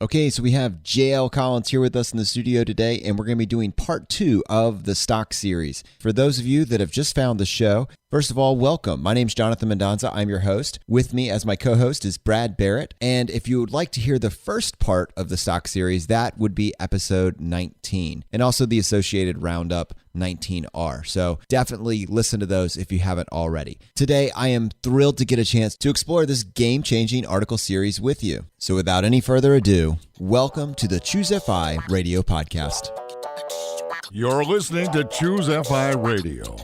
Okay, so we have JL Collins here with us in the studio today, and we're going to be doing part 2 of the stock series. For those of you that have just found the show, first of all, welcome. My name's Jonathan Mendonsa. I'm your host. With me as my co-host is Brad Barrett. And if you would like to hear the first part of the stock series, that would be episode 19, and also the associated roundup 19R. So definitely listen to those if you haven't already. Today, I am thrilled to get a chance to explore this game-changing article series with you. So without any further ado, welcome to the Choose FI Radio Podcast. You're listening to Choose FI Radio.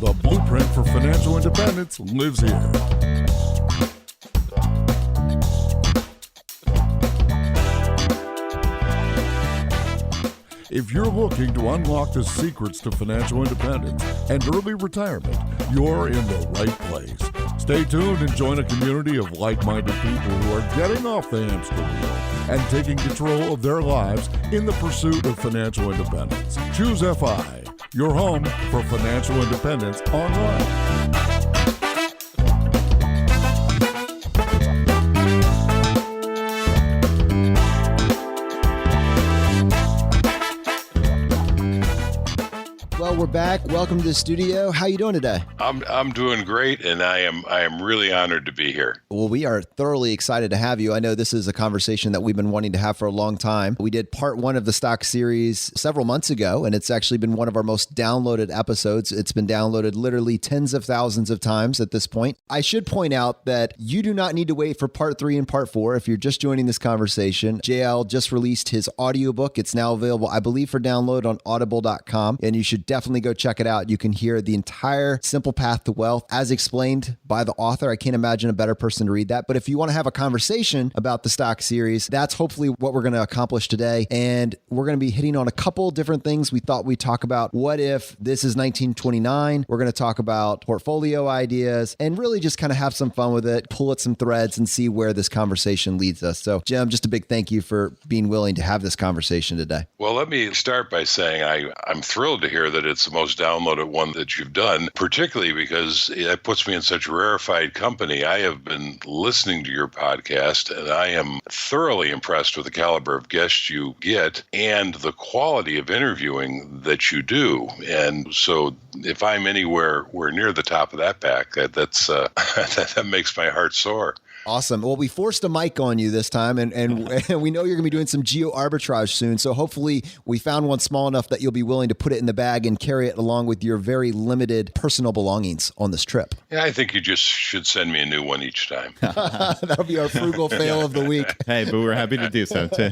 The blueprint for financial independence lives here. If you're looking to unlock the secrets to financial independence and early retirement, you're in the right place. Stay tuned and join a community of like-minded people who are getting off the hamster wheel and taking control of their lives in the pursuit of financial independence. Choose FI, your home for financial independence online. Well, we're back. Welcome to the studio. How you doing today? I'm doing great, and I am really honored to be here. Well, we are thoroughly excited to have you. I know this is a conversation that we've been wanting to have for a long time. We did part 1 of the stock series several months ago, and it's actually been one of our most downloaded episodes. It's been downloaded literally tens of thousands of times at this point. I should point out that you do not need to wait for part 3 and part 4. If you're just joining this conversation, JL just released his audiobook. It's now available, I believe, for download on audible.com, and you should definitely go check it out. You can hear the entire Simple Path to Wealth as explained by the author. I can't imagine a better person to read that. But if you want to have a conversation about the stock series, that's hopefully what we're going to accomplish today. And we're going to be hitting on a couple different things we thought we'd talk about. What if this is 1929? We're going to talk about portfolio ideas and really just kind of have some fun with it, pull at some threads and see where this conversation leads us. So Jim, just a big thank you for being willing to have this conversation today. Well, let me start by saying I'm thrilled to hear that it's the most downloaded one that you've done, particularly because it puts me in such rarefied company. I have been listening to your podcast, and I am thoroughly impressed with the caliber of guests you get and the quality of interviewing that you do. And so if I'm anywhere near the top of that pack, that's that makes my heart soar. Awesome. Well, we forced a mic on you this time, and we know you're going to be doing some geo arbitrage soon. So hopefully we found one small enough that you'll be willing to put it in the bag and carry it along with your very limited personal belongings on this trip. Yeah, I think you just should send me a new one each time. That'll be our frugal fail of the week. Hey, but we're happy to do so too.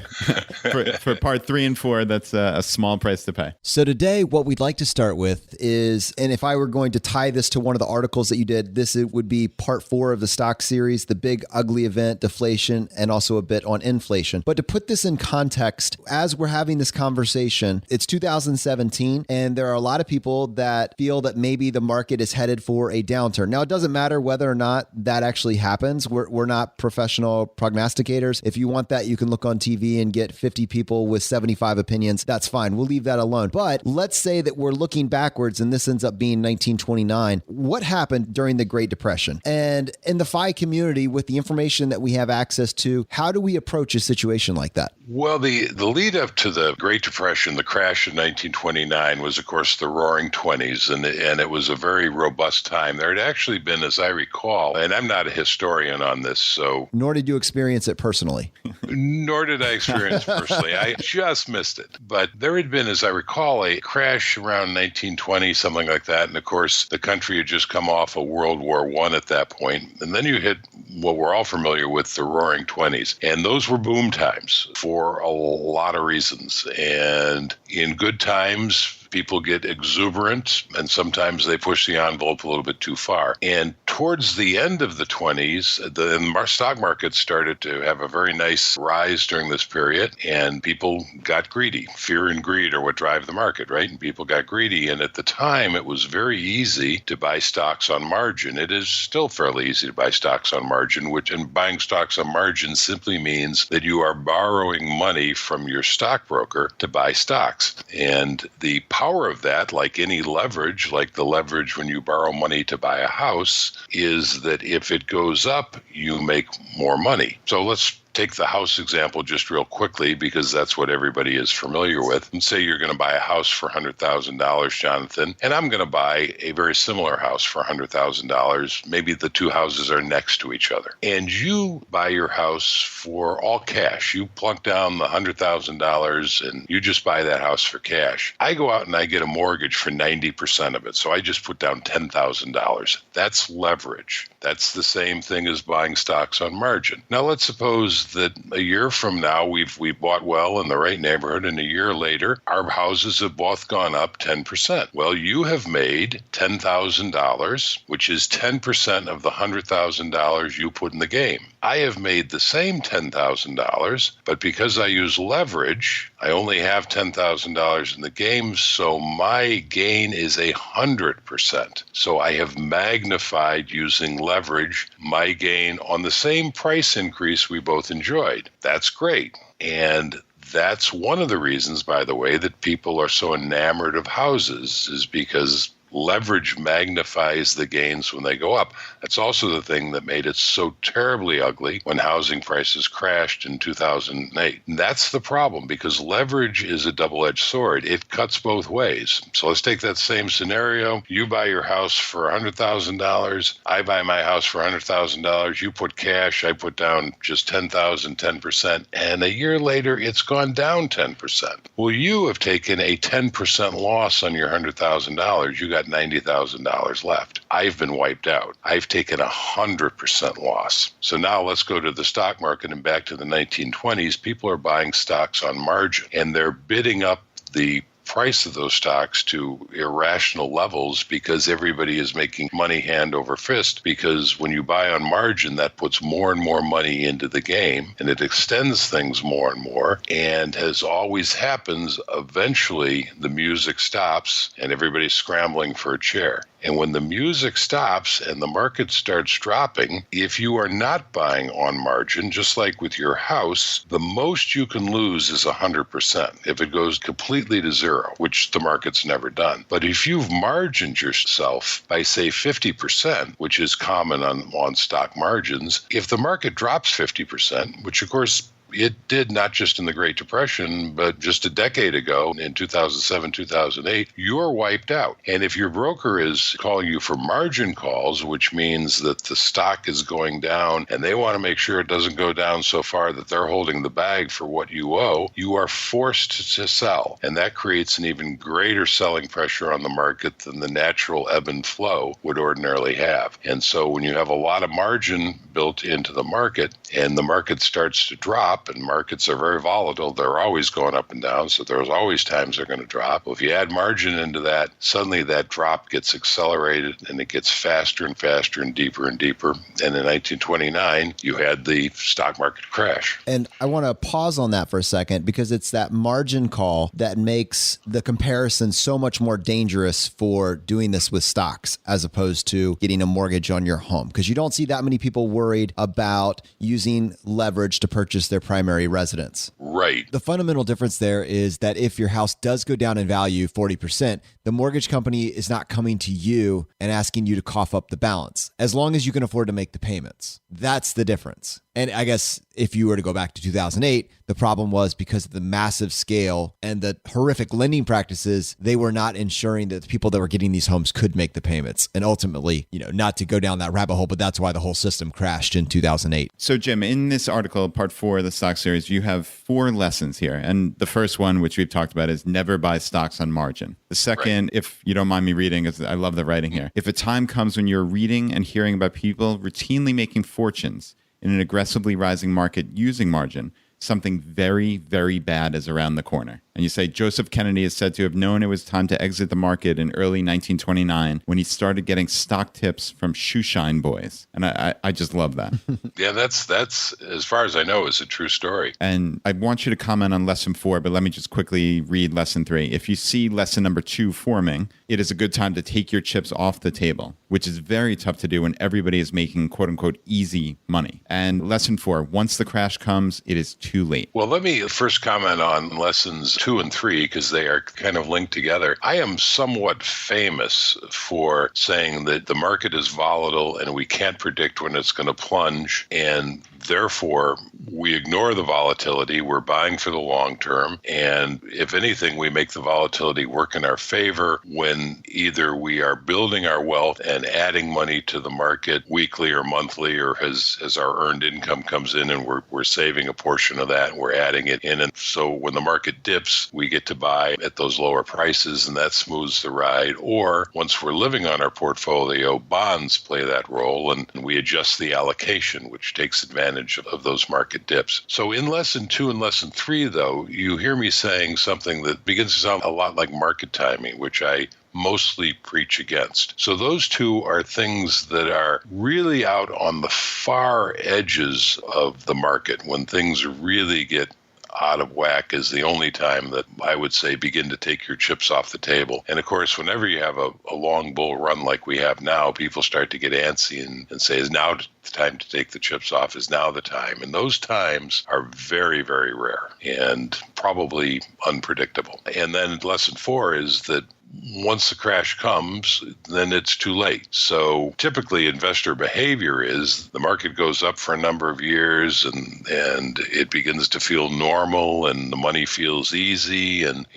For part 3 and 4, that's a small price to pay. So today, what we'd like to start with is, and if I were going to tie this to one of the articles that you did, it would be part 4 of the stock series, the big ugly event, deflation, and also a bit on inflation. But to put this in context, as we're having this conversation, it's 2017, and there are a lot of people that feel that maybe the market is headed for a downturn. Now, it doesn't matter whether or not that actually happens. We're not professional prognosticators. If you want that, you can look on TV and get 50 people with 75 opinions. That's fine. We'll leave that alone. But let's say that we're looking backwards and this ends up being 1929. What happened during the Great Depression? And in the FI community, with the information that we have access to, how do we approach a situation like that? Well, the lead up to the Great Depression, the crash in 1929, was, of course, the Roaring '20s, and it was a very robust time. There had actually been, as I recall, and I'm not a historian on this, so... Nor did you experience it personally. Nor did I experience it personally. I just missed it. But there had been, as I recall, a crash around 1920, something like that, and of course, the country had just come off of World War I at that point, and then you hit what we're all familiar with, the Roaring '20s. And those were boom times for a lot of reasons. And in good times, people get exuberant, and sometimes they push the envelope a little bit too far. And towards the end of the 20s, the stock market started to have a very nice rise during this period, and people got greedy. Fear and greed are what drive the market, right? And people got greedy. And at the time, it was very easy to buy stocks on margin. It is still fairly easy to buy stocks on margin, and buying stocks on margin simply means that you are borrowing money from your stockbroker to buy stocks. And the power of that, like any leverage, like the leverage when you borrow money to buy a house, is that if it goes up, you make more money. So let's take the house example just real quickly because that's what everybody is familiar with. And say you're going to buy a house for $100,000, Jonathan, and I'm going to buy a very similar house for $100,000. Maybe the two houses are next to each other. And you buy your house for all cash. You plunk down the $100,000 and you just buy that house for cash. I go out and I get a mortgage for 90% of it. So I just put down $10,000. That's leverage. That's the same thing as buying stocks on margin. Now, let's suppose that a year from now, we've bought well in the right neighborhood, and a year later, our houses have both gone up 10%. Well, you have made $10,000, which is 10% of the $100,000 you put in the game. I have made the same $10,000, but because I use leverage, I only have $10,000 in the game, so my gain is 100%. So I have magnified using leverage my gain on the same price increase we both enjoyed. That's great. And that's one of the reasons, by the way, that people are so enamored of houses, is because leverage magnifies the gains when they go up. That's also the thing that made it so terribly ugly when housing prices crashed in 2008. And that's the problem, because leverage is a double-edged sword. It cuts both ways. So let's take that same scenario. You buy your house for $100,000. I buy my house for $100,000. You put cash. I put down just $10,000, 10%. And a year later, it's gone down 10%. Well, you have taken a 10% loss on your $100,000. You got $90,000 left. I've been wiped out. I've taken 100% loss. So now let's go to the stock market and back to the 1920s. People are buying stocks on margin, and they're bidding up the price of those stocks to irrational levels because everybody is making money hand over fist, because when you buy on margin, that puts more and more money into the game and it extends things more and more. And as always happens, eventually the music stops and everybody's scrambling for a chair. And when the music stops and the market starts dropping, if you are not buying on margin, just like with your house, the most you can lose is 100% if it goes completely to zero, which the market's never done. But if you've margined yourself by, say, 50%, which is common on stock margins, if the market drops 50%, which of course it did not just in the Great Depression, but just a decade ago in 2007, 2008, you're wiped out. And if your broker is calling you for margin calls, which means that the stock is going down and they want to make sure it doesn't go down so far that they're holding the bag for what you owe, you are forced to sell. And that creates an even greater selling pressure on the market than the natural ebb and flow would ordinarily have. And so when you have a lot of margin built into the market and the market starts to drop, and markets are very volatile, they're always going up and down, so there's always times they're going to drop. Well, if you add margin into that, suddenly that drop gets accelerated and it gets faster and faster and deeper and deeper. And in 1929, you had the stock market crash. And I want to pause on that for a second, because it's that margin call that makes the comparison so much more dangerous for doing this with stocks as opposed to getting a mortgage on your home, because you don't see that many people worried about using leverage to purchase their primary residence. Right. The fundamental difference there is that if your house does go down in value 40%, the mortgage company is not coming to you and asking you to cough up the balance, as long as you can afford to make the payments. That's the difference. And I guess if you were to go back to 2008, the problem was because of the massive scale and the horrific lending practices, they were not ensuring that the people that were getting these homes could make the payments. And ultimately, not to go down that rabbit hole, but that's why the whole system crashed in 2008. So Jim, in this article, part 4 of the stock series, you have 4 lessons here. And the first one, which we've talked about, is never buy stocks on margin. The second, if you don't mind me reading, because I love the writing here. If a time comes when you're reading and hearing about people routinely making fortunes in an aggressively rising market using margin, something very, very bad is around the corner. And you say Joseph Kennedy is said to have known it was time to exit the market in early 1929 when he started getting stock tips from shoeshine boys. And I just love that. Yeah, that's as far as I know, is a true story. And I want you to comment on lesson 4, but let me just quickly read lesson 3. If you see lesson number 2 forming, it is a good time to take your chips off the table, which is very tough to do when everybody is making quote unquote easy money. And lesson 4, once the crash comes, it is too late. Well, let me first comment on lessons 2 and 3, because they are kind of linked together. I am somewhat famous for saying that the market is volatile and we can't predict when it's going to plunge. And therefore, we ignore the volatility. We're buying for the long term. And if anything, we make the volatility work in our favor when either we are building our wealth and adding money to the market weekly or monthly, or as our earned income comes in and we're saving a portion of that and we're adding it in. And so when the market dips, we get to buy at those lower prices, and that smooths the ride. Or once we're living on our portfolio, bonds play that role, and we adjust the allocation, which takes advantage of those market dips. So in lesson 2 and lesson 3, though, you hear me saying something that begins to sound a lot like market timing, which I mostly preach against. So those two are things that are really out on the far edges of the market. When things really get out of whack is the only time that I would say begin to take your chips off the table. And of course, whenever you have a long bull run like we have now, people start to get antsy and say, is now the time to take the chips off? Is now the time? And those times are very, very rare and probably unpredictable. And then lesson 4 is that once the crash comes, then it's too late. So typically investor behavior is the market goes up for a number of years and it begins to feel normal and the money feels easy and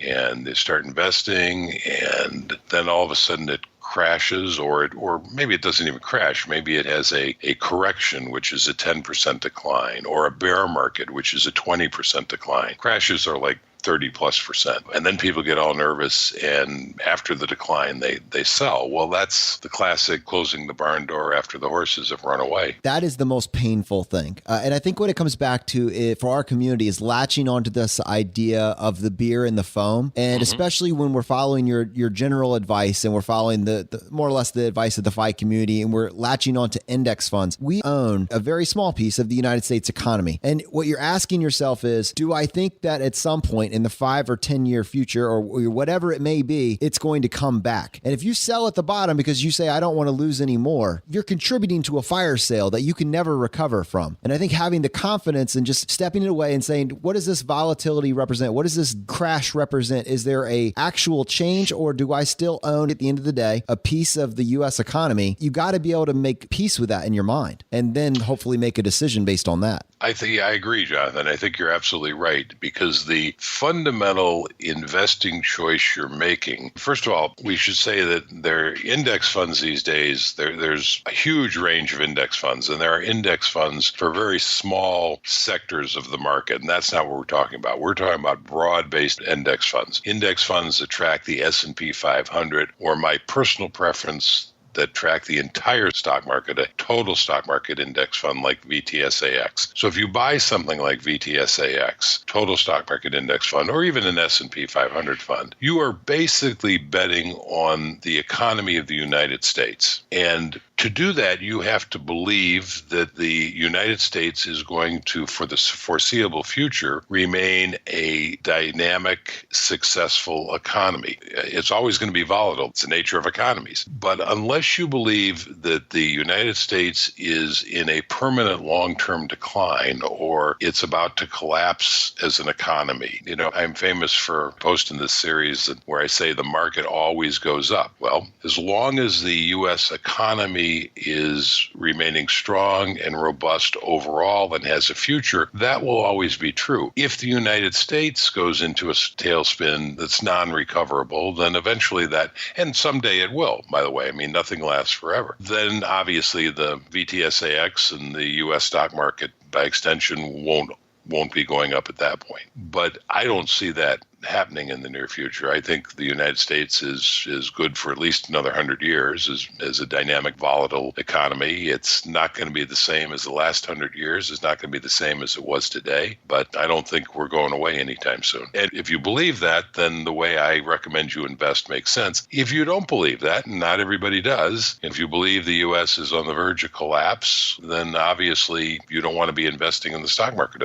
they start investing, and then all of a sudden it crashes, or maybe it doesn't even crash. Maybe it has a correction, which is a 10% decline, or a bear market, which is a 20% decline. Crashes are like 30+%. And then people get all nervous, and after the decline, they sell. Well, that's the classic closing the barn door after the horses have run away. That is the most painful thing. And I think what it comes back to for our community is latching onto this idea of the beer and the foam. And especially when we're following your general advice and we're following the more or less the advice of the FI community, and we're latching onto index funds. We own a very small piece of the United States economy. And what you're asking yourself is, do I think that at some point in the 5 or 10 year future, or whatever it may be, it's going to come back? And if you sell at the bottom because you say, I don't want to lose any more, you're contributing to a fire sale that you can never recover from. And I think having the confidence and just stepping it away and saying, what does this volatility represent? What does this crash represent? Is there a actual change, or do I still own, at the end of the day, a piece of the U.S. economy? You got to be able to make peace with that in your mind, and then hopefully make a decision based on that. I agree, Jonathan. I think you're absolutely right, because the fundamental investing choice you're making, first of all, we should say that there are index funds these days. There's a huge range of index funds, and there are index funds for very small sectors of the market, and that's not what we're talking about. We're talking about broad-based index funds that track the S&P 500, or my personal preference, that track the entire stock market, a total stock market index fund like VTSAX. So if you buy something like VTSAX, total stock market index fund, or even an S&P 500 fund, you are basically betting on the economy of the United States. And to do that, you have to believe that the United States is going to, for the foreseeable future, remain a dynamic, successful economy. It's always going to be volatile. It's the nature of economies. But unless you believe that the United States is in a permanent long-term decline, or it's about to collapse as an economy, I'm famous for posting this series where I say the market always goes up. Well, as long as the U.S. economy is remaining strong and robust overall and has a future, that will always be true. If the United States goes into a tailspin that's non-recoverable, then eventually that, and someday it will, by the way, nothing lasts forever, then obviously the VTSAX and the U.S. stock market by extension won't be going up at that point. But I don't see that happening in the near future. I think the United States is good for at least another 100 years as a dynamic, volatile economy. It's not going to be the same as the last 100 years. It's not going to be the same as it was today, but I don't think we're going away anytime soon. And if you believe that, then the way I recommend you invest makes sense. If you don't believe that, and not everybody does, if you believe the U.S. is on the verge of collapse, then obviously you don't want to be investing in the stock market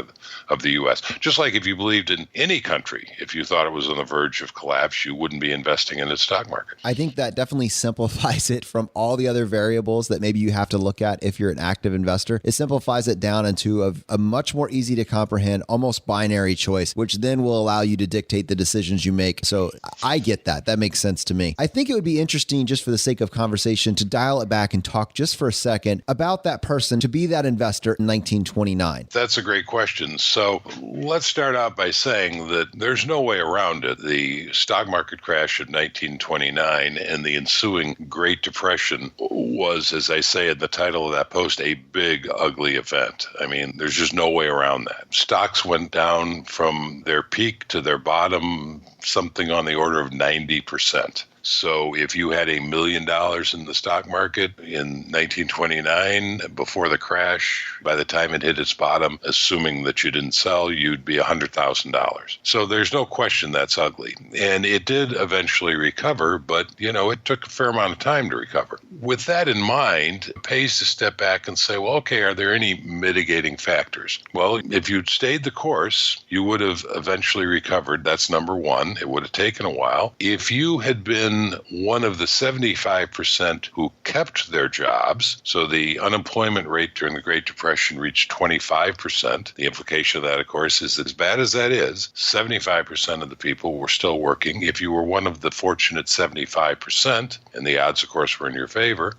of the U.S. Just like if you believed in any country, if you thought it was on the verge of collapse, you wouldn't be investing in its stock market. I think that definitely simplifies it from all the other variables that maybe you have to look at if you're an active investor. It simplifies it down into a much more easy to comprehend, almost binary choice, which then will allow you to dictate the decisions you make. So I get that. That makes sense to me. I think it would be interesting, just for the sake of conversation, to dial it back and talk just for a second about that person to be that investor in 1929. That's a great question. So let's start out by saying that there's no way around it. The stock market crash of 1929 and the ensuing Great Depression was, as I say in the title of that post, a big, ugly event. I mean, there's just no way around that. Stocks went down from their peak to their bottom, something on the order of 90%. So if you had $1 million in the stock market in 1929 before the crash, by the time it hit its bottom, assuming that you didn't sell, you'd be $100,000. So there's no question that's ugly. And it did eventually recover, but, it took a fair amount of time to recover. With that in mind, it pays to step back and say, well, okay, are there any mitigating factors? Well, if you'd stayed the course, you would have eventually recovered. That's number one. It would have taken a while. If you had been one of the 75% who kept their jobs, so the unemployment rate during the Great Depression reached 25%. The implication of that, of course, is that as bad as that is, 75% of the people were still working. If you were one of the fortunate 75%, and the odds, of course, were in your favor,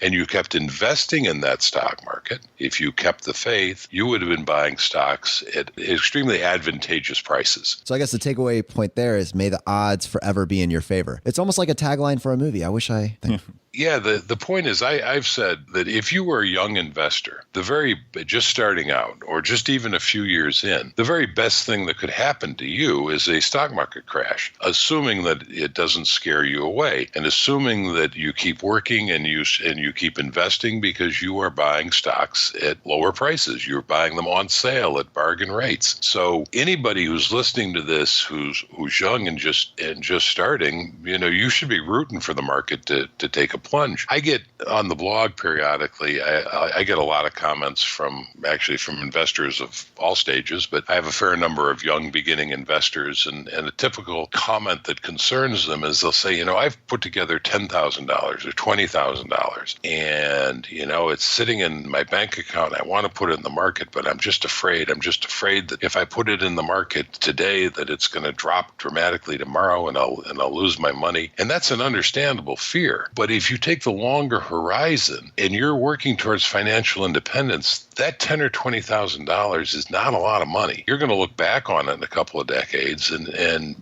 and you kept investing in that stock market, if you kept the faith, you would have been buying stocks at extremely advantageous prices. So I guess the takeaway point there is, may the odds forever be in your favor. It's almost like a tagline for a movie. I wish I... Yeah, the point is, I've said that if you were a young investor, just starting out, or just even a few years in, the very best thing that could happen to you is a stock market crash, assuming that it doesn't scare you away, and assuming that you keep working and you keep investing because you are buying stocks at lower prices. You're buying them on sale at bargain rates. So anybody who's listening to this, who's young and just starting, you should be rooting for the market to take a plunge. I get on the blog periodically, I get a lot of comments from investors of all stages, but I have a fair number of young beginning investors, and a typical comment that concerns them is they'll say, I've put together $10,000 or $20,000 and, it's sitting in my bank account. I want to put it in the market, but I'm just afraid. I'm just afraid that if I put it in the market today, that it's going to drop dramatically tomorrow and I'll lose my money. And that's an understandable fear. But if you take the longer horizon and you're working towards financial independence, that $10,000 or $20,000 is not a lot of money. You're going to look back on it in a couple of decades and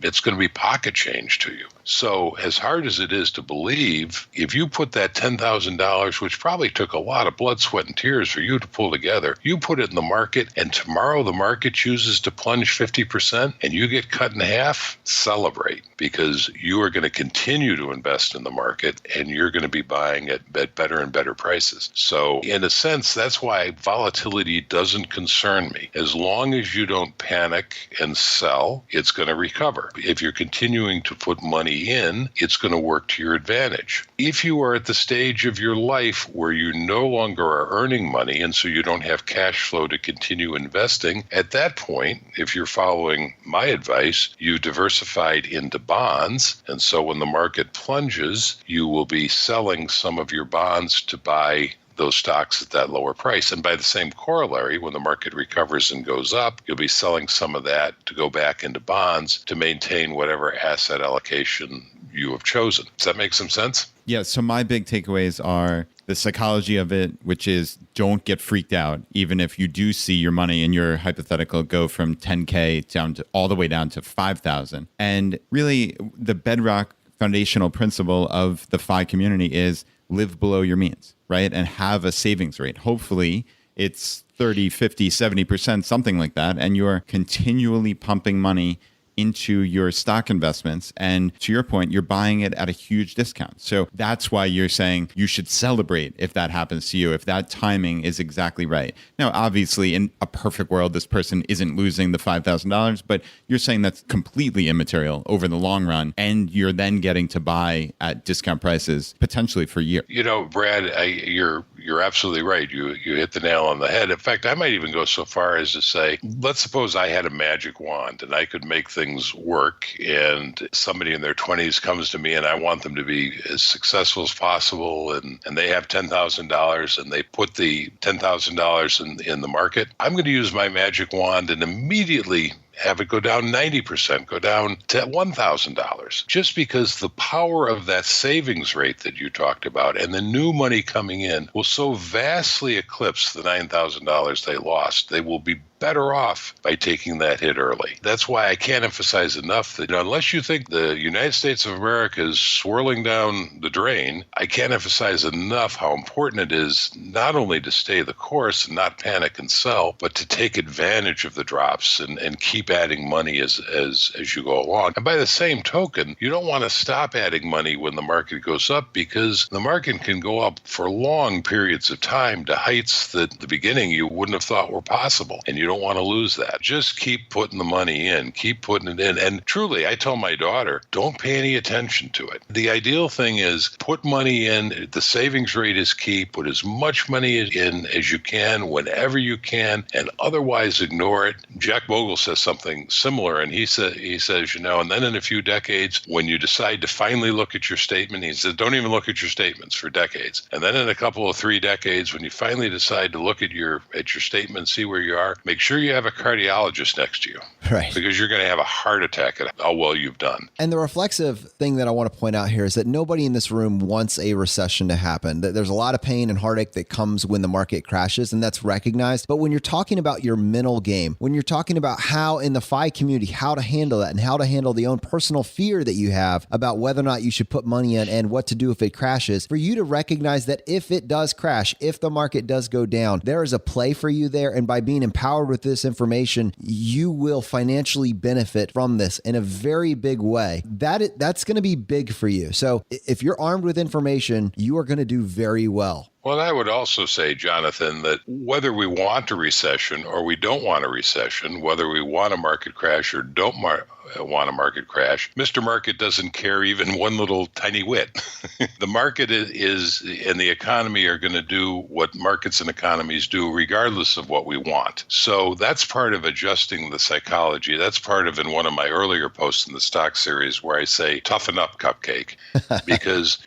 it's going to be pocket change to you. So as hard as it is to believe, if you put that $10,000, which probably took a lot of blood, sweat, and tears for you to pull together, you put it in the market, and tomorrow the market chooses to plunge 50% and you get cut in half, celebrate, because you are going to continue to invest in the market and you're going to be buying at better and better prices. So in a sense, that's why volatility doesn't concern me. As long as you don't panic and sell, it's going to recover. If you're continuing to put money in, it's going to work to your advantage. If you are at the stage of your life where you no longer are earning money and so you don't have cash flow to continue investing, at that point, if you're following my advice, you diversified into bonds. And so when the market plunges, you will be selling some of your bonds to buy those stocks at that lower price. And by the same corollary, when the market recovers and goes up, you'll be selling some of that to go back into bonds to maintain whatever asset allocation you have chosen. Does that make some sense? Yeah. So my big takeaways are the psychology of it, which is don't get freaked out, even if you do see your money in your hypothetical go from 10K down to all the way down to 5,000. And really the bedrock foundational principle of the FI community is live below your means, right? And have a savings rate. Hopefully it's 30, 50, 70%, something like that. And you're continually pumping money into your stock investments. And to your point, you're buying it at a huge discount. So that's why you're saying you should celebrate if that happens to you, if that timing is exactly right. Now, obviously, in a perfect world, this person isn't losing the $5,000, but you're saying that's completely immaterial over the long run. And you're then getting to buy at discount prices potentially for years. Brad, you're you're absolutely right. You hit the nail on the head. In fact, I might even go so far as to say, let's suppose I had a magic wand and I could make things work, and somebody in their 20s comes to me and I want them to be as successful as possible, and they have $10,000 and they put the $10,000 in the market. I'm going to use my magic wand and immediately have it go down 90%, go down to $1,000, just because the power of that savings rate that you talked about and the new money coming in will so vastly eclipse the $9,000 they lost. They will be better off by taking that hit early. That's why I can't emphasize enough that unless you think the United States of America is swirling down the drain, I can't emphasize enough how important it is not only to stay the course and not panic and sell, but to take advantage of the drops and keep adding money as you go along. And by the same token, you don't want to stop adding money when the market goes up, because the market can go up for long periods of time to heights that at the beginning you wouldn't have thought were possible. And you don't want to lose that. Just keep putting the money in, keep putting it in. And truly, I tell my daughter, don't pay any attention to it. The ideal thing is put money in. The savings rate is key. Put as much money in as you can, whenever you can, and otherwise ignore it. Jack Bogle says something similar, and he says, and then in a few decades, when you decide to finally look at your statement, he says, don't even look at your statements for decades. And then in a couple of 3 decades, when you finally decide to look at your statement, see where you are, make sure you have a cardiologist next to you. Right. Because you're going to have a heart attack at how well you've done. And the reflexive thing that I want to point out here is that nobody in this room wants a recession to happen. There's a lot of pain and heartache that comes when the market crashes, and that's recognized. But when you're talking about your mental game, when you're talking about how in the FI community, how to handle that and how to handle the own personal fear that you have about whether or not you should put money in and what to do if it crashes, for you to recognize that if it does crash, if the market does go down, there is a play for you there. And by being empowered with this information, you will financially benefit from this in a very big way. That's going to be big for you. So if you're armed with information, you are going to do very well. Well, I would also say, Jonathan, that whether we want a recession or we don't want a recession, whether we want a market crash or don't want a market crash, Mr. Market doesn't care even one little tiny whit. The market is and the economy are going to do what markets and economies do regardless of what we want. So that's part of adjusting the psychology. That's part of in one of my earlier posts in the stock series where I say, toughen up, cupcake, because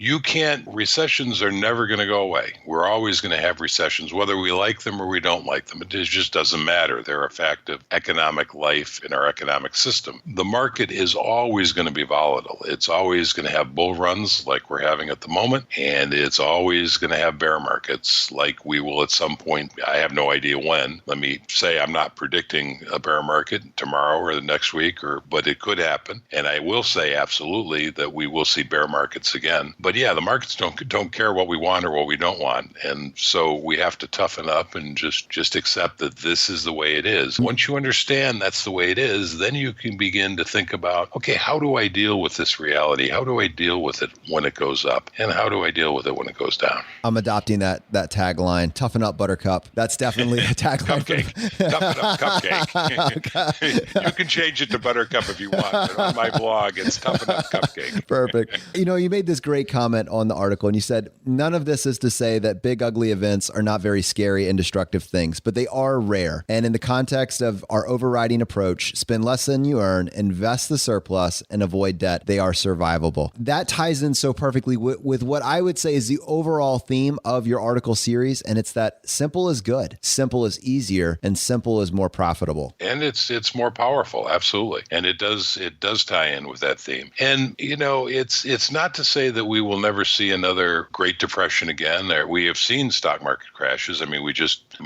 recessions are never going to go away. We're always going to have recessions, whether we like them or we don't like them. It just doesn't matter. They're a fact of economic life in our economic system. The market is always going to be volatile. It's always going to have bull runs like we're having at the moment, and it's always going to have bear markets like we will at some point. I have no idea when. Let me say I'm not predicting a bear market tomorrow or the next week, but it could happen. And I will say absolutely that we will see bear markets again. But yeah, the markets don't care what we want or what we don't want. And so we have to toughen up and just accept that this is the way it is. Once you understand that's the way it is, then you can begin to think about, okay, how do I deal with this reality? How do I deal with it when it goes up? And how do I deal with it when it goes down? I'm adopting that tagline, toughen up, buttercup. That's definitely a tagline. Cupcake. Toughen up, cupcake. You can change it to buttercup if you want. But on my blog, it's toughen up, cupcake. Perfect. You made this great comment on the article, and you said, none of this is to say that big, ugly events are not very scary and destructive things, but they are rare. And in the context of our overriding approach, spend less than you earn, invest the surplus, and avoid debt, they are survivable. That ties in so perfectly with what I would say is the overall theme of your article series, and it's that simple is good, simple is easier, and simple is more profitable. And it's more powerful, absolutely. And it does tie in with that theme. And it's not to say that we will never see another Great Depression again. We have seen stock market crashes. I mean,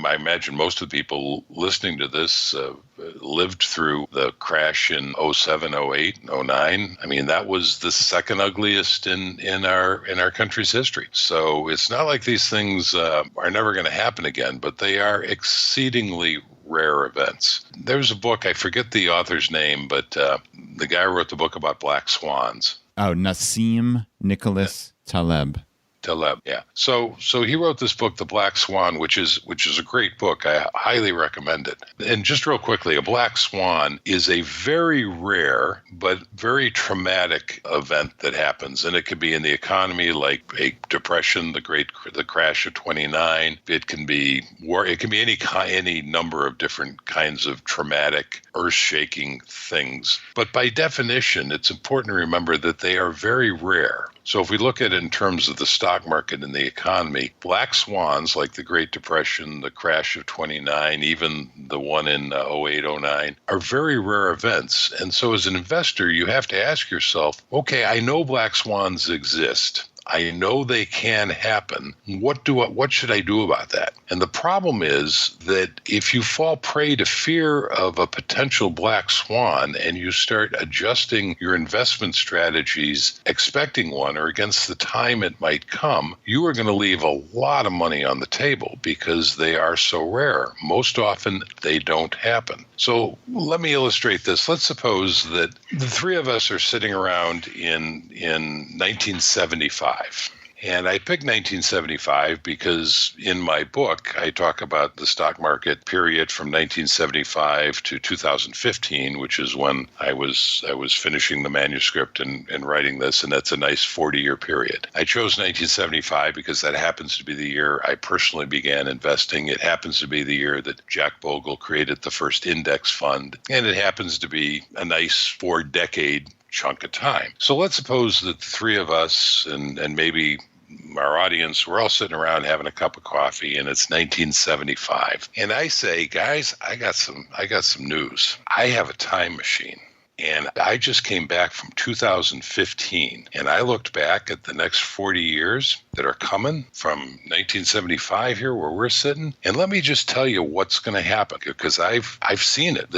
I imagine most of the people listening to this lived through the crash in 07, 08, 09. I mean, that was the second ugliest in our country's history. So it's not like these things are never going to happen again, but they are exceedingly rare events. There's a book, I forget the author's name, but the guy who wrote the book about black swans. Oh, Nassim Nicholas Taleb. Taleb. Yeah. So he wrote this book, The Black Swan, which is a great book. I highly recommend it. And just real quickly, a black swan is a very rare but very traumatic event that happens, and it could be in the economy, like a depression, the crash of '29. It can be war. It can be any number of different kinds of traumatic, earth-shaking things. But by definition, it's important to remember that they are very rare. So if we look at it in terms of the stock market and the economy, black swans like the Great Depression, the crash of '29, even the one in 08-09, are very rare events. And so as an investor, you have to ask yourself, okay, I know black swans exist. I know they can happen. What should I do about that? And the problem is that if you fall prey to fear of a potential black swan and you start adjusting your investment strategies, expecting one or against the time it might come, you are going to leave a lot of money on the table because they are so rare. Most often, they don't happen. So let me illustrate this. Let's suppose that the three of us are sitting around in 1975. And I picked 1975 because in my book, I talk about the stock market period from 1975 to 2015, which is when I was finishing the manuscript and writing this, and that's a nice 40-year period. I chose 1975 because that happens to be the year I personally began investing. It happens to be the year that Jack Bogle created the first index fund, and it happens to be a nice 4-decade chunk of time. So let's suppose that the three of us and maybe our audience, we're all sitting around having a cup of coffee, and it's 1975. And I say, guys, I got some news. I have a time machine. And I just came back from 2015, and I looked back at the next 40 years that are coming from 1975 here where we're sitting. And let me just tell you what's going to happen, because I've seen it.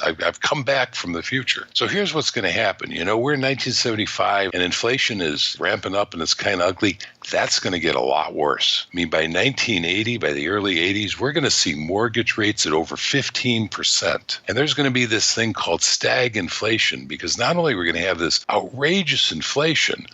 I've come back from the future. So here's what's going to happen. You know, we're in 1975 and inflation is ramping up and it's kind of ugly. That's going to get a lot worse. I mean, by 1980, by the early 80s, we're going to see mortgage rates at over 15%. And there's going to be this thing called stagflation, because not only are we going to have this outrageous inflation,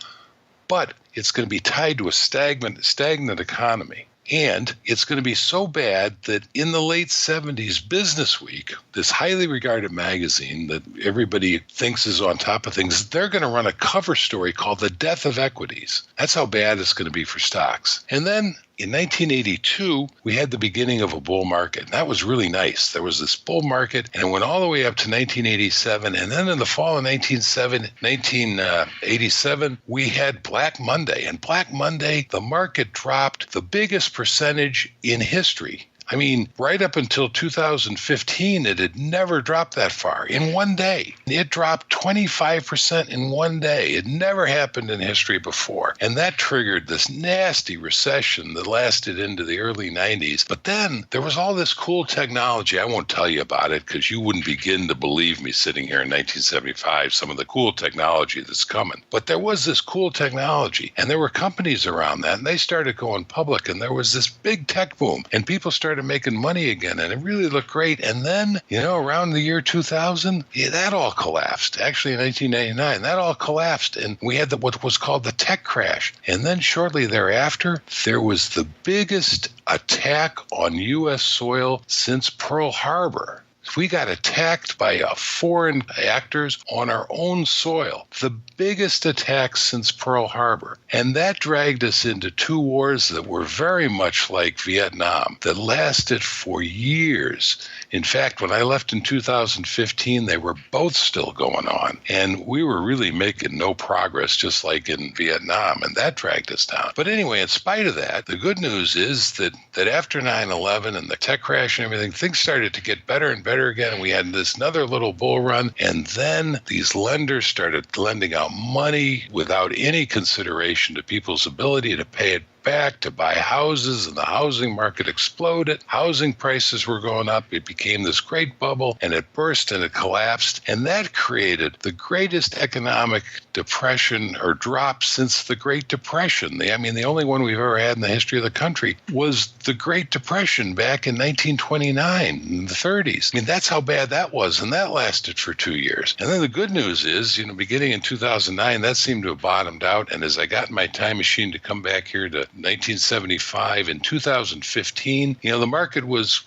but it's going to be tied to a stagnant economy. And it's going to be so bad that in the late 70s, Business Week, this highly regarded magazine that everybody thinks is on top of things, they're going to run a cover story called The Death of Equities. That's how bad it's going to be for stocks. And then in 1982, we had the beginning of a bull market. And that was really nice. There was this bull market, and it went all the way up to 1987. And then in the fall of 1987, we had Black Monday. And Black Monday, the market dropped the biggest percentage in history. I mean, right up until 2015, it had never dropped that far in one day. It dropped 25% in one day. It never happened in history before. And that triggered this nasty recession that lasted into the early 90s. But then there was all this cool technology. I won't tell you about it because you wouldn't begin to believe me sitting here in 1975, some of the cool technology that's coming. But there was this cool technology, and there were companies around that, and they started going public, and there was this big tech boom, and people started making money again, and it really looked great. And then, around the year 2000, that all collapsed. Actually, in 1999, that all collapsed, and we had what was called the tech crash. And then shortly thereafter, there was the biggest attack on U.S. soil since Pearl Harbor. We got attacked by foreign actors on our own soil, the biggest attack since Pearl Harbor. And that dragged us into two wars that were very much like Vietnam, that lasted for years. In fact, when I left in 2015, they were both still going on. And we were really making no progress, just like in Vietnam, and that dragged us down. But anyway, in spite of that, the good news is that after 9/11 and the tech crash and everything, things started to get better and better again. And we had this another little bull run. And then these lenders started lending out money without any consideration to people's ability to pay it back to buy houses, and the housing market exploded. Housing prices were going up. It became this great bubble, and it burst and it collapsed. And that created the greatest economic depression or drop since the Great Depression. The only one we've ever had in the history of the country was the Great Depression back in 1929, in the 30s. That's how bad that was, and that lasted for 2 years. And then the good news is, beginning in 2009, that seemed to have bottomed out. And as I got in my time machine to come back here to 1975 and 2015, the market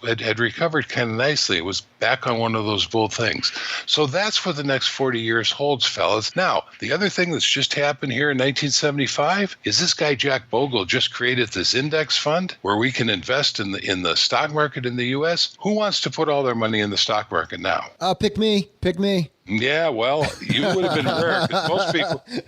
had recovered kind of nicely. It was back on one of those bull things. So that's what the next 40 years holds, fellas. Now, the other thing that's just happened here in 1975 is this guy Jack Bogle just created this index fund where we can invest in the stock market in the U.S. Who wants to put all their money in the stock market now? Pick me. Yeah, well, you would have been rare. 'Cause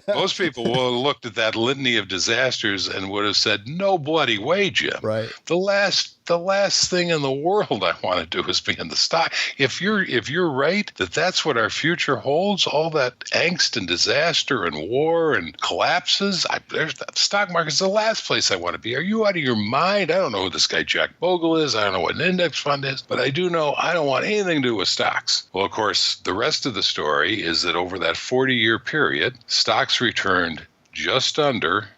most people would have looked at that litany of disasters and would have said, "No bloody way, Jim." Right. The last thing in the world I want to do is be in the stock. If you're right that that's what our future holds, all that angst and disaster and war and collapses, the stock market's the last place I want to be. Are you out of your mind? I don't know who this guy Jack Bogle is. I don't know what an index fund is, but I do know I don't want anything to do with stocks. Well, of course, the rest of the story is that over that 40-year period, stocks returned just under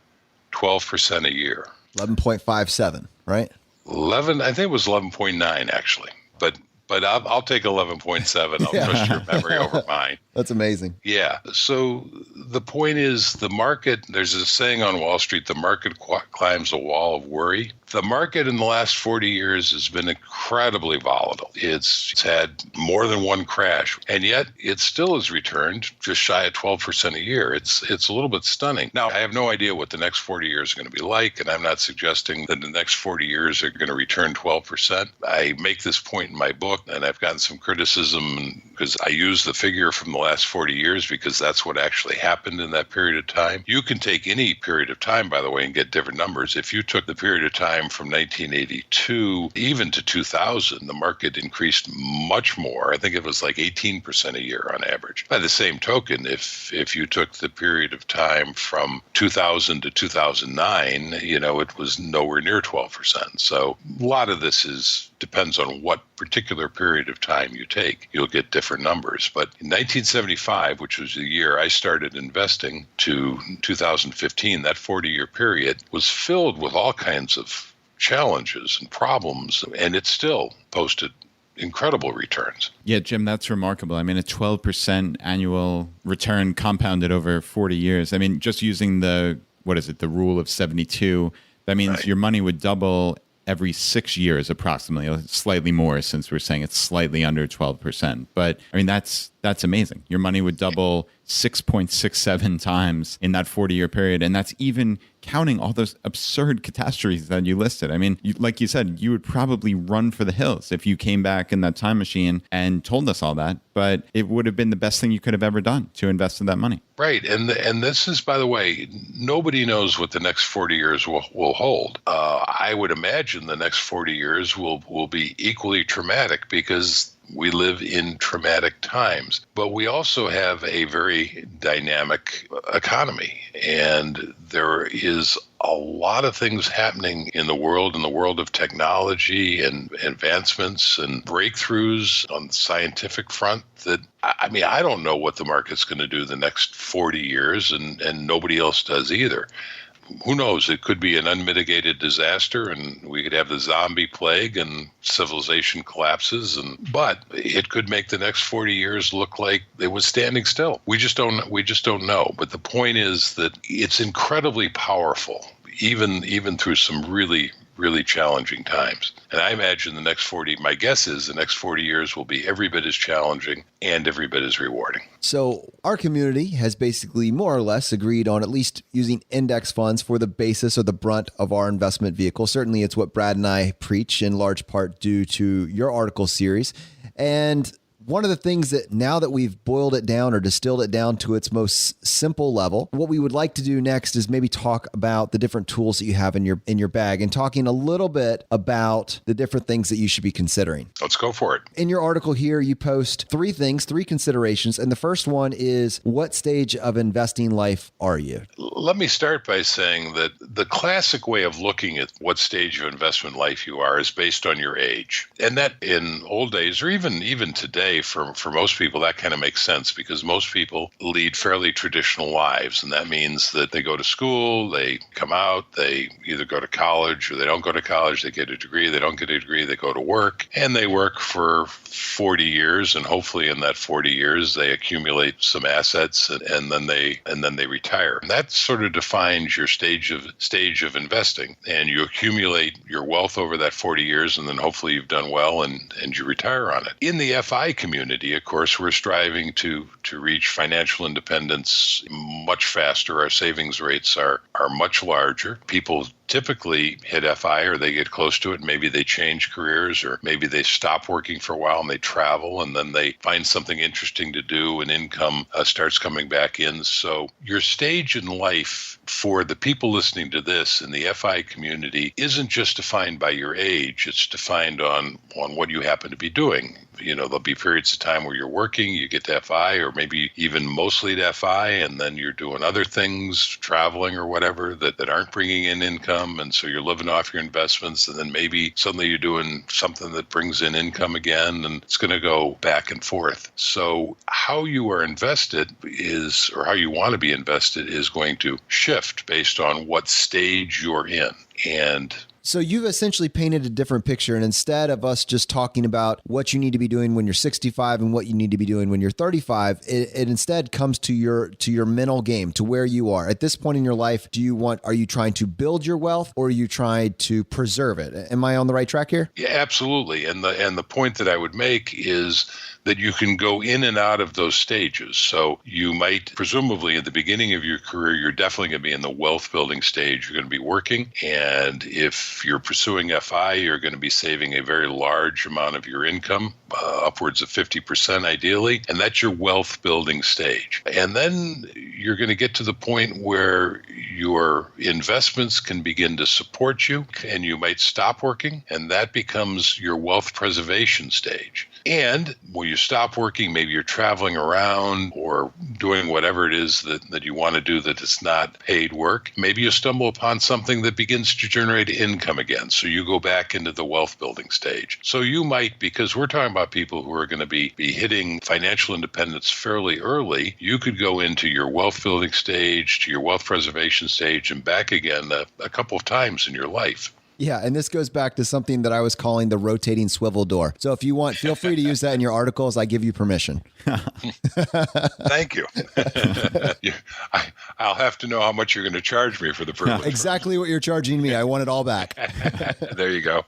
12% a year. 11.57, right? 11, I think it was 11.9 actually, but I'll take 11.7. I'll trust your memory over mine. That's amazing. Yeah. So the point is the market, there's a saying on Wall Street, the market climbs a wall of worry. The market in the last 40 years has been incredibly volatile. It's had more than one crash, and yet it still has returned just shy of 12% a year. It's a little bit stunning. Now, I have no idea what the next 40 years are going to be like, and I'm not suggesting that the next 40 years are going to return 12%. I make this point in my book, and I've gotten some criticism because I use the figure from the last 40 years because that's what actually happened in that period of time. You can take any period of time, by the way, and get different numbers. If you took the period of time from 1982 even to 2000, the market increased much more. I think it was like 18% a year on average. By the same token, if you took the period of time from 2000 to 2009, it was nowhere near 12%. So a lot of this depends on what particular period of time you take. You'll get different numbers. But in 1975, which was the year I started investing, to 2015, that 40-year period was filled with all kinds of challenges and problems, and it still posted incredible returns. Yeah, Jim, that's remarkable. A 12% annual return compounded over 40 years. Just using the rule of 72, that means right. Your money would double every 6 years approximately, slightly more since we're saying it's slightly under 12%. But that's amazing. Your money would double 6.67 times in that 40-year period. And that's even counting all those absurd catastrophes that you listed. Like you said, you would probably run for the hills if you came back in that time machine and told us all that. But it would have been the best thing you could have ever done to invest in that money. Right. And this is, by the way, nobody knows what the next 40 years will hold. I would imagine the next 40 years will be equally traumatic because we live in traumatic times, but we also have a very dynamic economy, and there is a lot of things happening in the world of technology and advancements and breakthroughs on the scientific front that, I don't know what the market's going to do the next 40 years, and nobody else does either. Who knows? It could be an unmitigated disaster, and we could have the zombie plague, and civilization collapses. But it could make the next 40 years look like it was standing still. We just don't know. But the point is that it's incredibly powerful, even through some really, really challenging times. And I imagine my guess is the next 40 years will be every bit as challenging and every bit as rewarding. So our community has basically more or less agreed on at least using index funds for the basis or the brunt of our investment vehicle. Certainly it's what Brad and I preach in large part due to your article series. And one of the things that now that we've boiled it down or distilled it down to its most simple level, what we would like to do next is maybe talk about the different tools that you have in your bag and talking a little bit about the different things that you should be considering. Let's go for it. In your article here, you post three considerations. And the first one is, what stage of investing life are you? Let me start by saying that the classic way of looking at what stage of investment life you are is based on your age. And that in old days, or even today, for most people, that kind of makes sense because most people lead fairly traditional lives. And that means that they go to school, they come out, they either go to college or they don't go to college, they get a degree, they don't get a degree, they go to work, and they work for 40 years. And hopefully in that 40 years, they accumulate some assets and then they retire. And that sort of defines your stage of investing. And you accumulate your wealth over that 40 years, and then hopefully you've done well and you retire on it. In the FI community, of course, we're striving to reach financial independence much faster. Our savings rates are much larger. People typically hit FI or they get close to it. Maybe they change careers or maybe they stop working for a while and they travel and then they find something interesting to do and income starts coming back in. So your stage in life for the people listening to this in the FI community isn't just defined by your age. It's defined on what you happen to be doing. You know, there'll be periods of time where you're working, you get to FI, or maybe even mostly to FI, and then you're doing other things, traveling or whatever, that aren't bringing in income, and so you're living off your investments, and then maybe suddenly you're doing something that brings in income again, and it's going to go back and forth. So how you are invested is, or how you want to be invested, is going to shift based on what stage you're in. And so you've essentially painted a different picture. And instead of us just talking about what you need to be doing when you're 65 and what you need to be doing when you're 35, it instead comes to your mental game, to where you are. At this point in your life, are you trying to build your wealth or are you trying to preserve it? Am I on the right track here? Yeah, absolutely. And the point that I would make is that you can go in and out of those stages. So you might, presumably at the beginning of your career, you're definitely going to be in the wealth building stage. You're going to be working. And if you're pursuing FI, you're going to be saving a very large amount of your income, upwards of 50% ideally. And that's your wealth building stage. And then you're going to get to the point where your investments can begin to support you and you might stop working. And that becomes your wealth preservation stage. And when you stop working, maybe you're traveling around or doing whatever it is that you want to do that is not paid work. Maybe you stumble upon something that begins to generate income again. So you go back into the wealth building stage. So you might, because we're talking about people who are going to be hitting financial independence fairly early, you could go into your wealth building stage, to your wealth preservation stage, and back again a couple of times in your life. Yeah, and this goes back to something that I was calling the rotating swivel door. So if you want, feel free to use that in your articles. I give you permission. Thank you. I'll have to know how much you're going to charge me for the privilege. Exactly what you're charging me. I want it all back. There you go.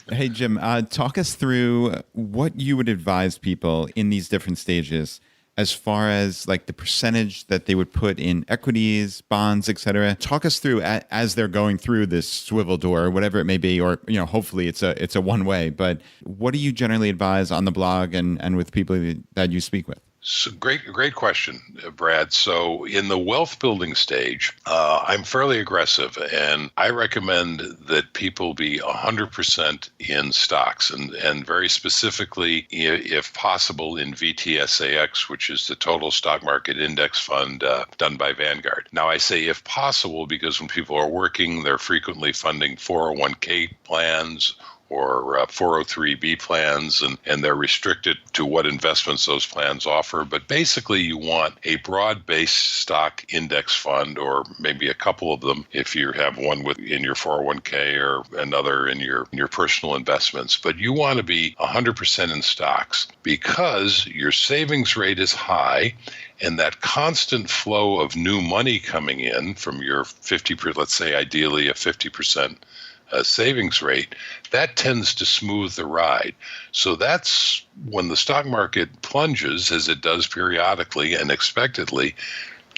Hey, Jim, talk us through what you would advise people in these different stages as far as like the percentage that they would put in equities, bonds, et cetera. Talk us through as they're going through this swivel door, whatever it may be, or hopefully it's a one way. But what do you generally advise on the blog and with people that you speak with? So great question, Brad. So in the wealth building stage, I'm fairly aggressive, and I recommend that people be 100% in stocks, and very specifically, if possible, in VTSAX, which is the total stock market index fund done by Vanguard. Now, I say if possible because when people are working, they're frequently funding 401k plans or 403b plans, and they're restricted to what investments those plans offer. But basically, you want a broad-based stock index fund, or maybe a couple of them if you have one in your 401k or another in your personal investments. But you want to be 100% in stocks because your savings rate is high, and that constant flow of new money coming in from your 50%, let's say ideally a 50% savings rate, that tends to smooth the ride. So that's when the stock market plunges, as it does periodically and expectedly,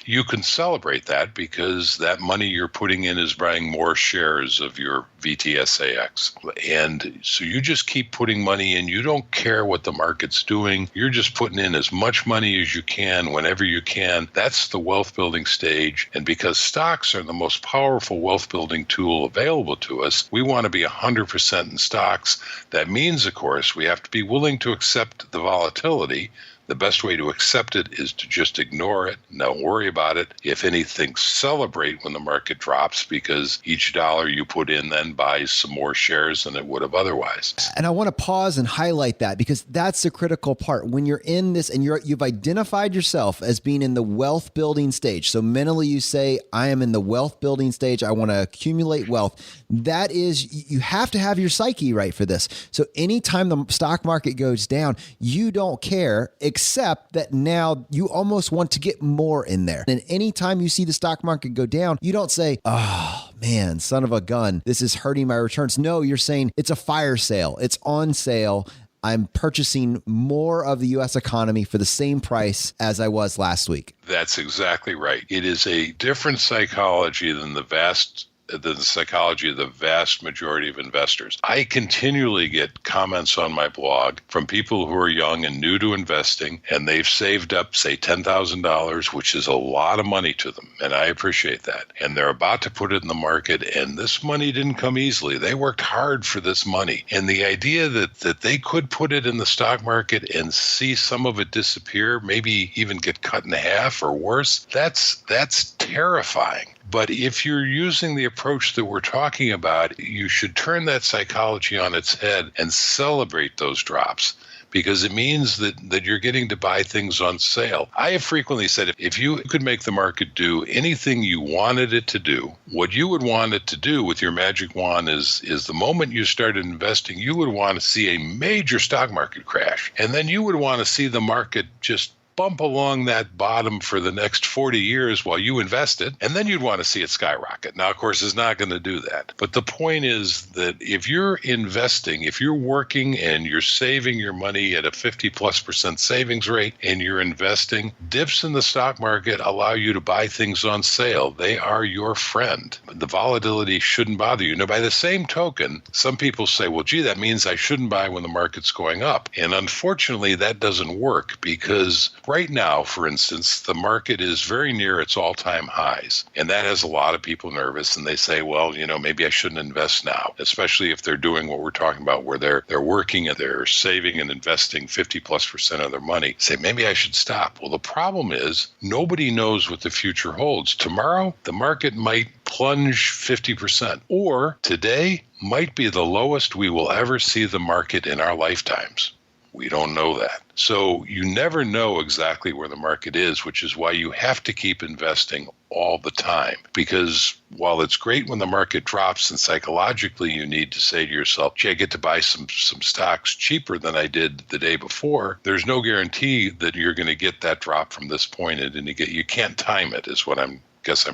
you can celebrate that because that money you're putting in is buying more shares of your VTSAX. And so you just keep putting money in. You don't care what the market's doing. You're just putting in as much money as you can whenever you can. That's the wealth building stage. And because stocks are the most powerful wealth building tool available to us, we want to be 100% in stocks. That means, of course, we have to be willing to accept the volatility. The best way to accept it is to just ignore it. Don't worry about it. If anything, celebrate when the market drops, because each dollar you put in then buys some more shares than it would have otherwise. And I want to pause and highlight that, because that's the critical part. When you're in this and you've identified yourself as being in the wealth building stage. So mentally you say, I am in the wealth building stage. I want to accumulate wealth. That is, you have to have your psyche right for this. So anytime the stock market goes down, you don't care, except that now you almost want to get more in there. And anytime you see the stock market go down, you don't say, oh man, son of a gun, this is hurting my returns. No, you're saying it's a fire sale. It's on sale. I'm purchasing more of the U.S. economy for the same price as I was last week. That's exactly right. It is a different psychology than the psychology of the vast majority of investors. I continually get comments on my blog from people who are young and new to investing, and they've saved up, say, $10,000, which is a lot of money to them, and I appreciate that. And they're about to put it in the market, and this money didn't come easily. They worked hard for this money. And the idea that they could put it in the stock market and see some of it disappear, maybe even get cut in half or worse, that's terrifying. But if you're using the approach that we're talking about, you should turn that psychology on its head and celebrate those drops, because it means that you're getting to buy things on sale. I have frequently said, if you could make the market do anything you wanted it to do, what you would want it to do with your magic wand is the moment you started investing, you would want to see a major stock market crash. And then you would want to see the market just bump along that bottom for the next 40 years while you invested, and then you'd want to see it skyrocket. Now, of course, it's not going to do that. But the point is that if you're investing, if you're working and you're saving your money at a 50+% savings rate and you're investing, dips in the stock market allow you to buy things on sale. They are your friend. The volatility shouldn't bother you. Now, by the same token, some people say, well, gee, that means I shouldn't buy when the market's going up. And unfortunately, that doesn't work, because right now, for instance, the market is very near its all-time highs, and that has a lot of people nervous, and they say, well, maybe I shouldn't invest now, especially if they're doing what we're talking about, where they're working and they're saving and investing 50+% of their money. Say, maybe I should stop. Well, the problem is nobody knows what the future holds. Tomorrow, the market might plunge 50%, or today might be the lowest we will ever see the market in our lifetimes. We don't know that. So you never know exactly where the market is, which is why you have to keep investing all the time. Because while it's great when the market drops, and psychologically you need to say to yourself, gee, I get to buy some stocks cheaper than I did the day before, there's no guarantee that you're going to get that drop from this point. And you can't time it, is what I'm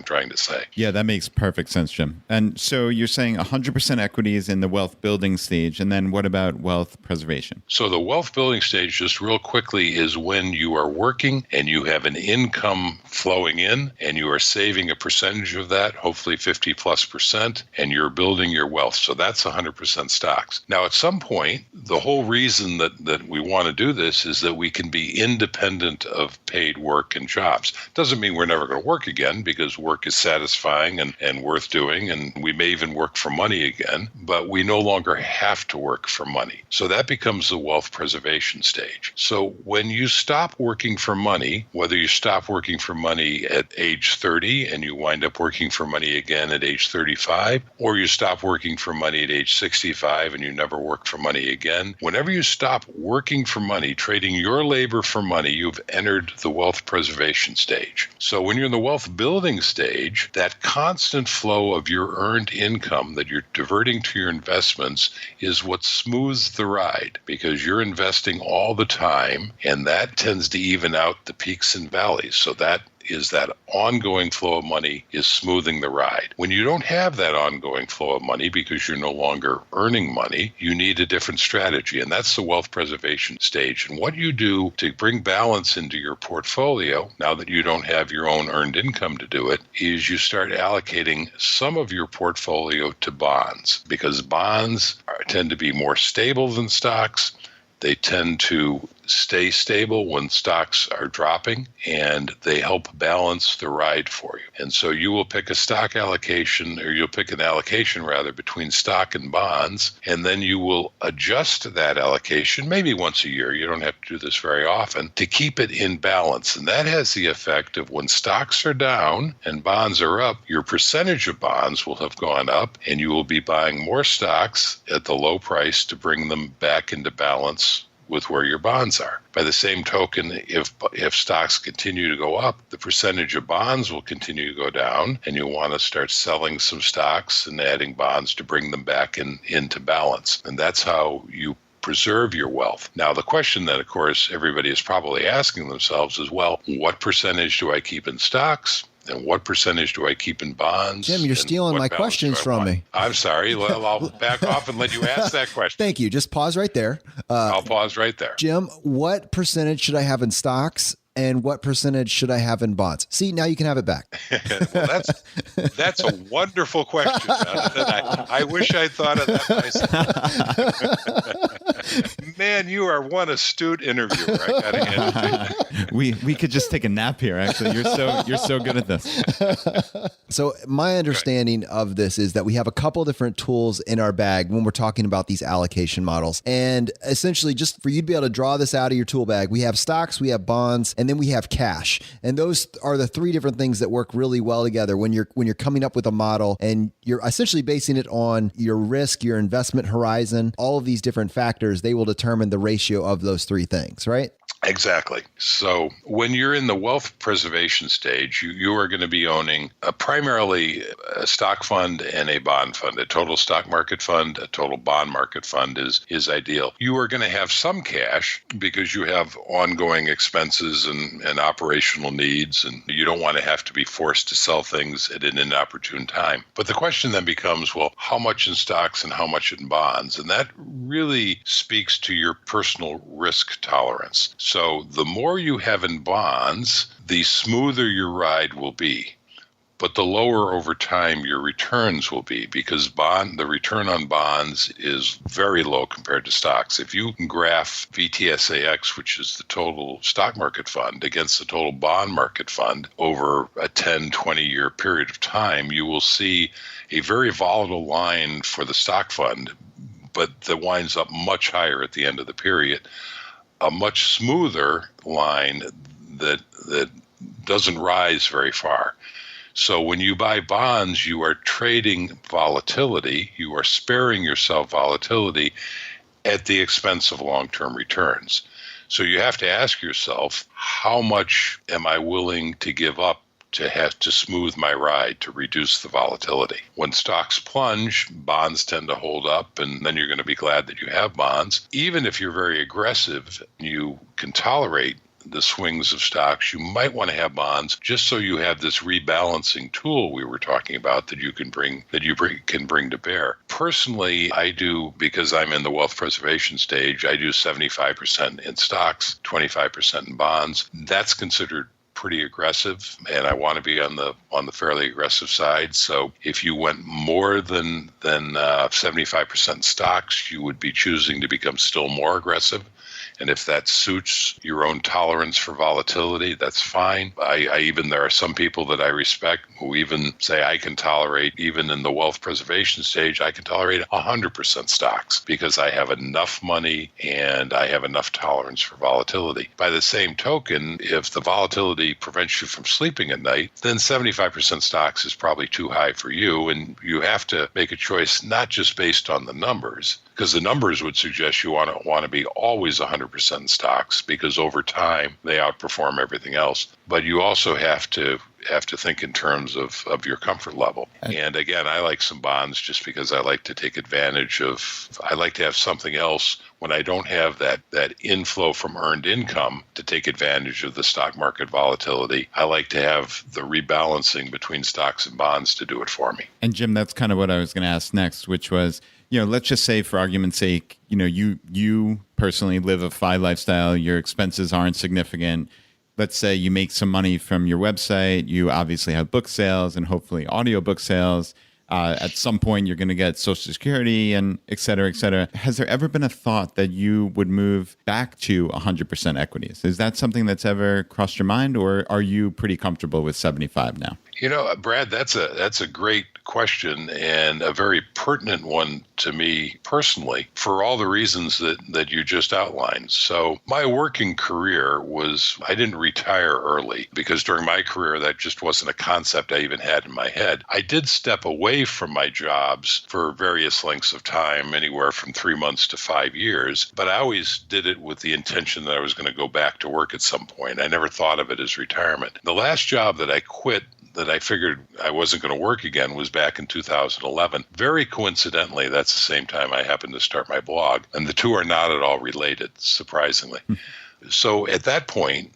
trying to say. Yeah, that makes perfect sense, Jim. And so you're saying 100% equities in the wealth building stage, and then what about wealth preservation? So the wealth building stage, just real quickly, is when you are working and you have an income flowing in and you are saving a percentage of that, hopefully 50+%, and you're building your wealth. So that's 100% stocks. Now, at some point, the whole reason that we want to do this is that we can be independent of paid work and jobs. Doesn't mean we're never going to work again, because work is satisfying and worth doing, and we may even work for money again, but we no longer have to work for money. So that becomes the wealth preservation stage. So when you stop working for money, whether you stop working for money at age 30 and you wind up working for money again at age 35, or you stop working for money at age 65 and you never work for money again, whenever you stop working for money, trading your labor for money, you've entered the wealth preservation stage. So when you're in the wealth building stage, that constant flow of your earned income that you're diverting to your investments is what smooths the ride, because you're investing all the time, and that tends to even out the peaks and valleys. So that is that ongoing flow of money is smoothing the ride. When you don't have that ongoing flow of money because you're no longer earning money, you need a different strategy, and that's the wealth preservation stage. And what you do to bring balance into your portfolio, now that you don't have your own earned income to do it, is you start allocating some of your portfolio to bonds, because bonds tend to be more stable than stocks. They tend to stay stable when stocks are dropping, and they help balance the ride for you. And so you will pick a stock allocation, or you'll pick an allocation rather, between stock and bonds, and then you will adjust that allocation maybe once a year. You don't have to do this very often to keep it in balance. And that has the effect of when stocks are down and bonds are up, your percentage of bonds will have gone up, and you will be buying more stocks at the low price to bring them back into balance with where your bonds are. By the same token, if stocks continue to go up, the percentage of bonds will continue to go down, and you'll want to start selling some stocks and adding bonds to bring them back into balance. And that's how you preserve your wealth. Now, the question that, of course, everybody is probably asking themselves is, well, what percentage do I keep in stocks? And what percentage do I keep in bonds? Jim, you're stealing my questions from me. I'm sorry. Well, I'll back off and let you ask that question. Thank you. Just pause right there. I'll pause right there. Jim, what percentage should I have in stocks? And what percentage should I have in bonds? See, now you can have it back. Well, that's a wonderful question. I wish I thought of that myself. Man, you are one astute interviewer. I got to hand it to you. We could just take a nap here. Actually, you're so good at this. So my understanding of this is that we have a couple different tools in our bag when we're talking about these allocation models. And essentially, just for you to be able to draw this out of your tool bag, we have stocks, we have bonds, and then we have cash. And those are the three different things that work really well together when you're coming up with a model, and you're essentially basing it on your risk, your investment horizon, all of these different factors. They will determine the ratio of those three things, right? Exactly. So when you're in the wealth preservation stage, you are going to be owning primarily a stock fund and a bond fund. A total stock market fund, a total bond market fund is ideal. You are going to have some cash because you have ongoing expenses and operational needs, and you don't want to have to be forced to sell things at an inopportune time. But the question then becomes, well, how much in stocks and how much in bonds? And that really speaks to your personal risk tolerance. So the more you have in bonds, the smoother your ride will be. But the lower over time your returns will be, because the return on bonds is very low compared to stocks. If you can graph VTSAX, which is the total stock market fund, against the total bond market fund over a 10, 20-year period of time, you will see a very volatile line for the stock fund, but that winds up much higher at the end of the period. A much smoother line that doesn't rise very far. So when you buy bonds, you are trading volatility. You are sparing yourself volatility at the expense of long-term returns. So you have to ask yourself, how much am I willing to give up to have to smooth my ride, to reduce the volatility? When stocks plunge, bonds tend to hold up, and then you're going to be glad that you have bonds. Even if you're very aggressive, you can tolerate the swings of stocks, you might want to have bonds just so you have this rebalancing tool we were talking about that you can bring to bear. Personally, I do, because I'm in the wealth preservation stage, I do 75% in stocks, 25% in bonds. That's considered pretty aggressive, and I want to be on the fairly aggressive side. So if you went more than 75% stocks, you would be choosing to become still more aggressive. And if that suits your own tolerance for volatility, that's fine. There are some people that I respect who even say I can tolerate, even in the wealth preservation stage, I can tolerate 100% stocks because I have enough money and I have enough tolerance for volatility. By the same token, if the volatility prevents you from sleeping at night, then 75% stocks is probably too high for you. And you have to make a choice not just based on the numbers, because the numbers would suggest you want to be always 100% in stocks because over time they outperform everything else. But you also have to have to think in terms of your comfort level. And again, I like some bonds just because I like to take advantage of, I like to have something else when I don't have that inflow from earned income to take advantage of the stock market volatility. I like to have the rebalancing between stocks and bonds to do it for me. And Jim, that's kind of what I was going to ask next, which was, let's just say for argument's sake, you personally live a FI lifestyle, your expenses aren't significant. Let's say you make some money from your website. You obviously have book sales and hopefully audiobook sales. At some point, you're going to get Social Security and et cetera, et cetera. Has there ever been a thought that you would move back to 100% equities? Is that something that's ever crossed your mind, or are you pretty comfortable with 75 now? Brad, that's a great question and a very pertinent one to me personally for all the reasons that you just outlined. So my working career I didn't retire early because during my career, that just wasn't a concept I even had in my head. I did step away from my jobs for various lengths of time, anywhere from 3 months to 5 years, but I always did it with the intention that I was going to go back to work at some point. I never thought of it as retirement. The last job that I quit that I figured I wasn't going to work again was back in 2011. Very coincidentally, that's the same time I happened to start my blog, and the two are not at all related, surprisingly. So at that point,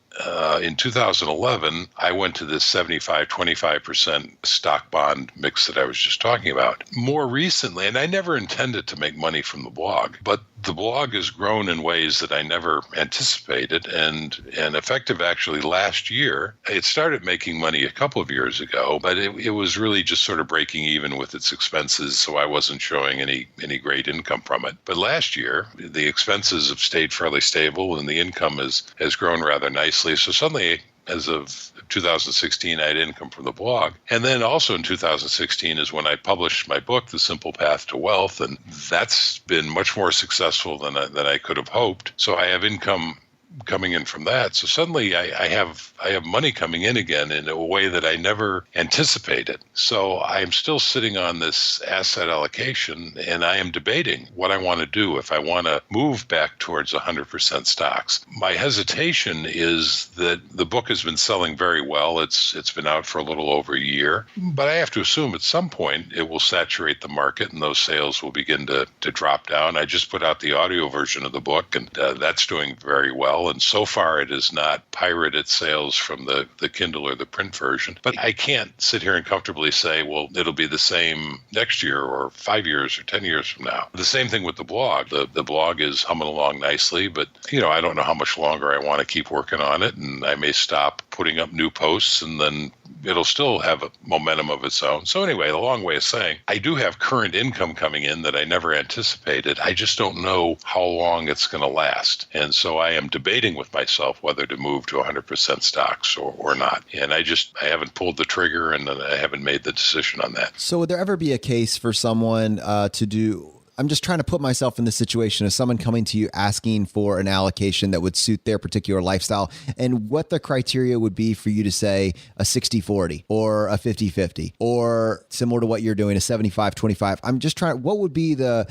in 2011, I went to this 75-25% stock bond mix that I was just talking about. More recently, and I never intended to make money from the blog, but the blog has grown in ways that I never anticipated. And effective actually last year, it started making money a couple of years ago, but it was really just sort of breaking even with its expenses. So I wasn't showing any great income from it. But last year, the expenses have stayed fairly stable and the income has grown rather nicely. So suddenly, as of 2016, I had income from the blog. And then also in 2016 is when I published my book, The Simple Path to Wealth. And that's been much more successful than I could have hoped. So I have income coming in from that. So suddenly I have money coming in again in a way that I never anticipated. So I'm still sitting on this asset allocation, and I am debating what I want to do if I want to move back towards 100% stocks. My hesitation is that the book has been selling very well. It's been out for a little over a year, but I have to assume at some point it will saturate the market and those sales will begin to drop down. I just put out the audio version of the book, and that's doing very well. And so far, it has not pirated sales from the Kindle or the print version. But I can't sit here and comfortably say, well, it'll be the same next year or 5 years or 10 years from now. The same thing with the blog. The blog is humming along nicely, but I don't know how much longer I want to keep working on it. And I may stop putting up new posts, and then it'll still have a momentum of its own. So anyway, the long way of saying, I do have current income coming in that I never anticipated. I just don't know how long it's going to last. And so I am debating with myself whether to move to 100% stocks or not. And I haven't pulled the trigger, and I haven't made the decision on that. So would there ever be a case for someone to do... I'm just trying to put myself in the situation of someone coming to you asking for an allocation that would suit their particular lifestyle, and what the criteria would be for you to say a 60-40 or a 50-50 or similar to what you're doing, a 75-25. I'm just trying, what would be the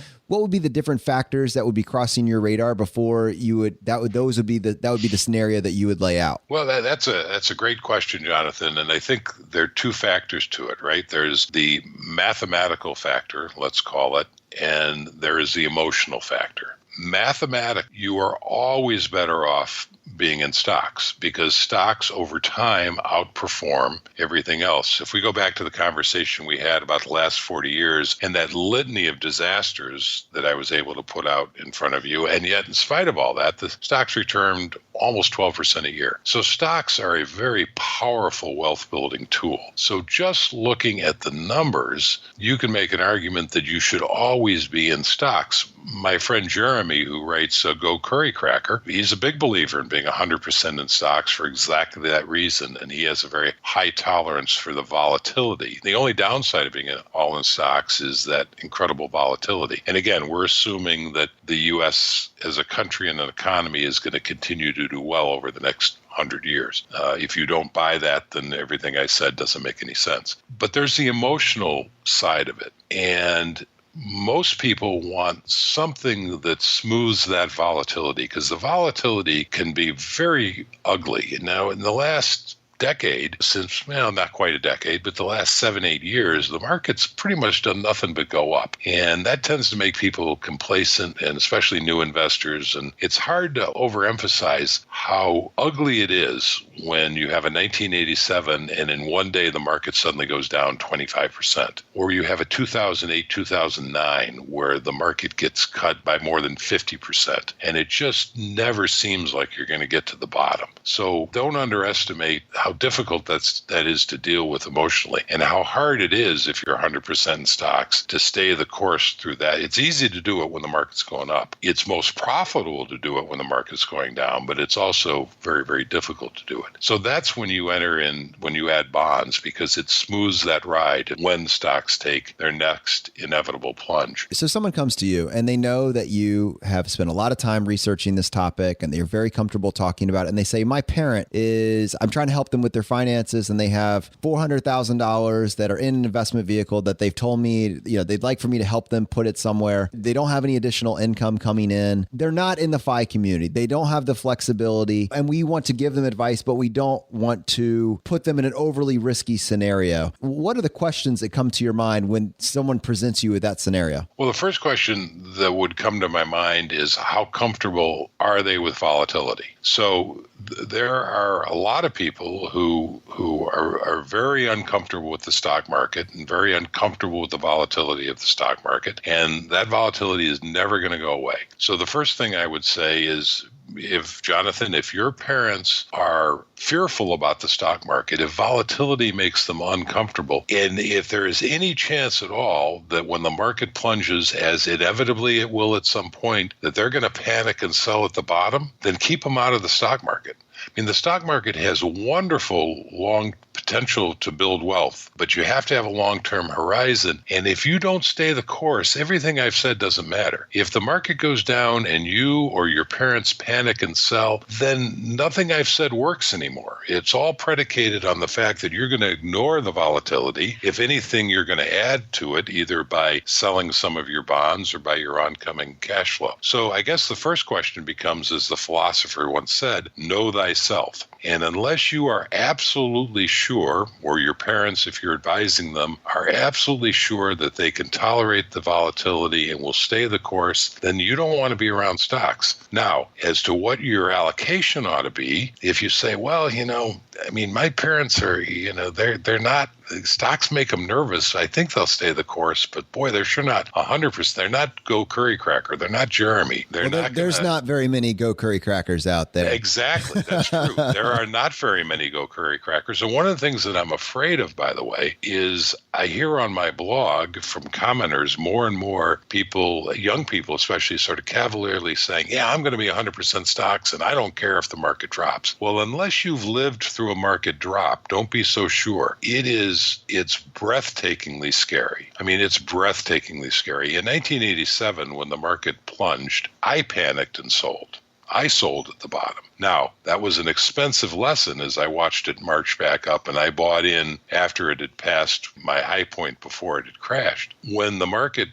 different factors that would be crossing your radar before you would, that would be the scenario that you would lay out? Well, that's a great question, Jonathan. And I think there are two factors to it, right? There's the mathematical factor, let's call it, and there is the emotional factor. You are always better off being in stocks because stocks over time outperform everything else. If we go back to the conversation we had about the last 40 years and that litany of disasters that I was able to put out in front of you, and yet in spite of all that, the stocks returned almost 12% a year. So stocks are a very powerful wealth building tool. So just looking at the numbers, you can make an argument that you should always be in stocks. My friend Jeremy, who writes Go Curry Cracker, he's a big believer in being 100% in stocks for exactly that reason, and he has a very high tolerance for the volatility. The only downside of being all in stocks is that incredible volatility. And again, we're assuming that the U.S. as a country and an economy is going to continue to do well over the next 100 years. If you don't buy that, then everything I said doesn't make any sense. But there's the emotional side of it. And most people want something that smooths that volatility because the volatility can be very ugly. Now, in the last decade, since, well, not quite a decade, but the last 7-8 years, the market's pretty much done nothing but go up. And that tends to make people complacent, and especially new investors. And it's hard to overemphasize how ugly it is when you have a 1987 and in one day the market suddenly goes down 25%, or you have a 2008, 2009 where the market gets cut by more than 50%. And it just never seems like you're going to get to the bottom. So don't underestimate how difficult that is to deal with emotionally, and how hard it is if you're 100% in stocks to stay the course through that. It's easy to do it when the market's going up. It's most profitable to do it when the market's going down, but it's also very, very difficult to do it. So that's when you enter in, when you add bonds, because it smooths that ride when stocks take their next inevitable plunge. So someone comes to you and they know that you have spent a lot of time researching this topic and they're very comfortable talking about it. And they say, my parent is, I'm trying to help them with their finances, and they have $400,000 that are in an investment vehicle that they've told me, they'd like for me to help them put it somewhere. They don't have any additional income coming in. They're not in the FI community. They don't have the flexibility, and we want to give them advice, but we don't want to put them in an overly risky scenario. What are the questions that come to your mind when someone presents you with that scenario? Well, the first question that would come to my mind is, how comfortable are they with volatility? So there are a lot of people who are very uncomfortable with the stock market and very uncomfortable with the volatility of the stock market, and that volatility is never going to go away. So the first thing I would say is, if your parents are fearful about the stock market, if volatility makes them uncomfortable, and if there is any chance at all that when the market plunges, as inevitably it will at some point, that they're going to panic and sell at the bottom, then keep them out of the stock market. I mean, the stock market has wonderful long potential to build wealth, but you have to have a long-term horizon. And if you don't stay the course, everything I've said doesn't matter. If the market goes down and you or your parents panic and sell, then nothing I've said works anymore. It's all predicated on the fact that you're going to ignore the volatility. If anything, you're going to add to it, either by selling some of your bonds or by your oncoming cash flow. So I guess the first question becomes, as the philosopher once said, know thyself. And unless you are absolutely sure, or your parents, if you're advising them, are absolutely sure that they can tolerate the volatility and will stay the course, then you don't want to be around stocks. Now, as to what your allocation ought to be, if you say, well, my parents are, they're not, stocks make them nervous. I think they'll stay the course, but boy, they're sure not 100%. They're not Go Curry Cracker. They're not Jeremy. There's not very many Go Curry Crackers out there. Exactly. That's true. There are not very many Go Curry Crackers. And one of the things that I'm afraid of, by the way, is I hear on my blog from commenters more and more people, young people especially, sort of cavalierly saying, yeah, I'm going to be 100% stocks and I don't care if the market drops. Well, unless you've lived through a market drop, don't be so sure. It's breathtakingly scary. I mean, it's breathtakingly scary. In 1987, when the market plunged, I panicked and sold. I sold at the bottom. Now, that was an expensive lesson as I watched it march back up, and I bought in after it had passed my high point before it had crashed. When the market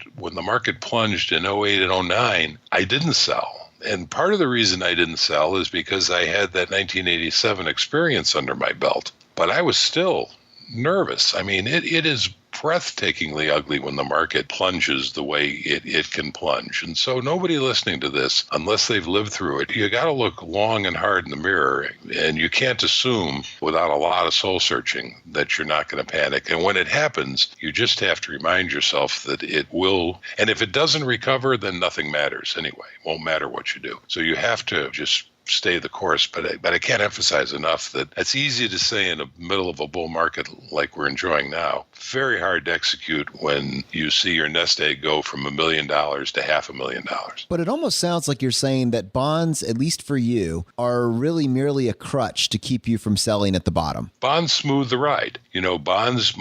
plunged in 08 and 09, I didn't sell. And part of the reason I didn't sell is because I had that 1987 experience under my belt. But I was still nervous. I mean, it is breathtakingly ugly when the market plunges the way it can plunge. And so nobody listening to this, unless they've lived through it, you got to look long and hard in the mirror, and you can't assume without a lot of soul searching that you're not going to panic. And when it happens, you just have to remind yourself that it will. And if it doesn't recover, then nothing matters anyway. It won't matter what you do. So you have to just stay the course, but I can't emphasize enough that it's easy to say in the middle of a bull market like we're enjoying now. Very hard to execute when you see your nest egg go from $1 million to $500,000. But it almost sounds like you're saying that bonds, at least for you, are really merely a crutch to keep you from selling at the bottom. Bonds smooth the ride. Bonds,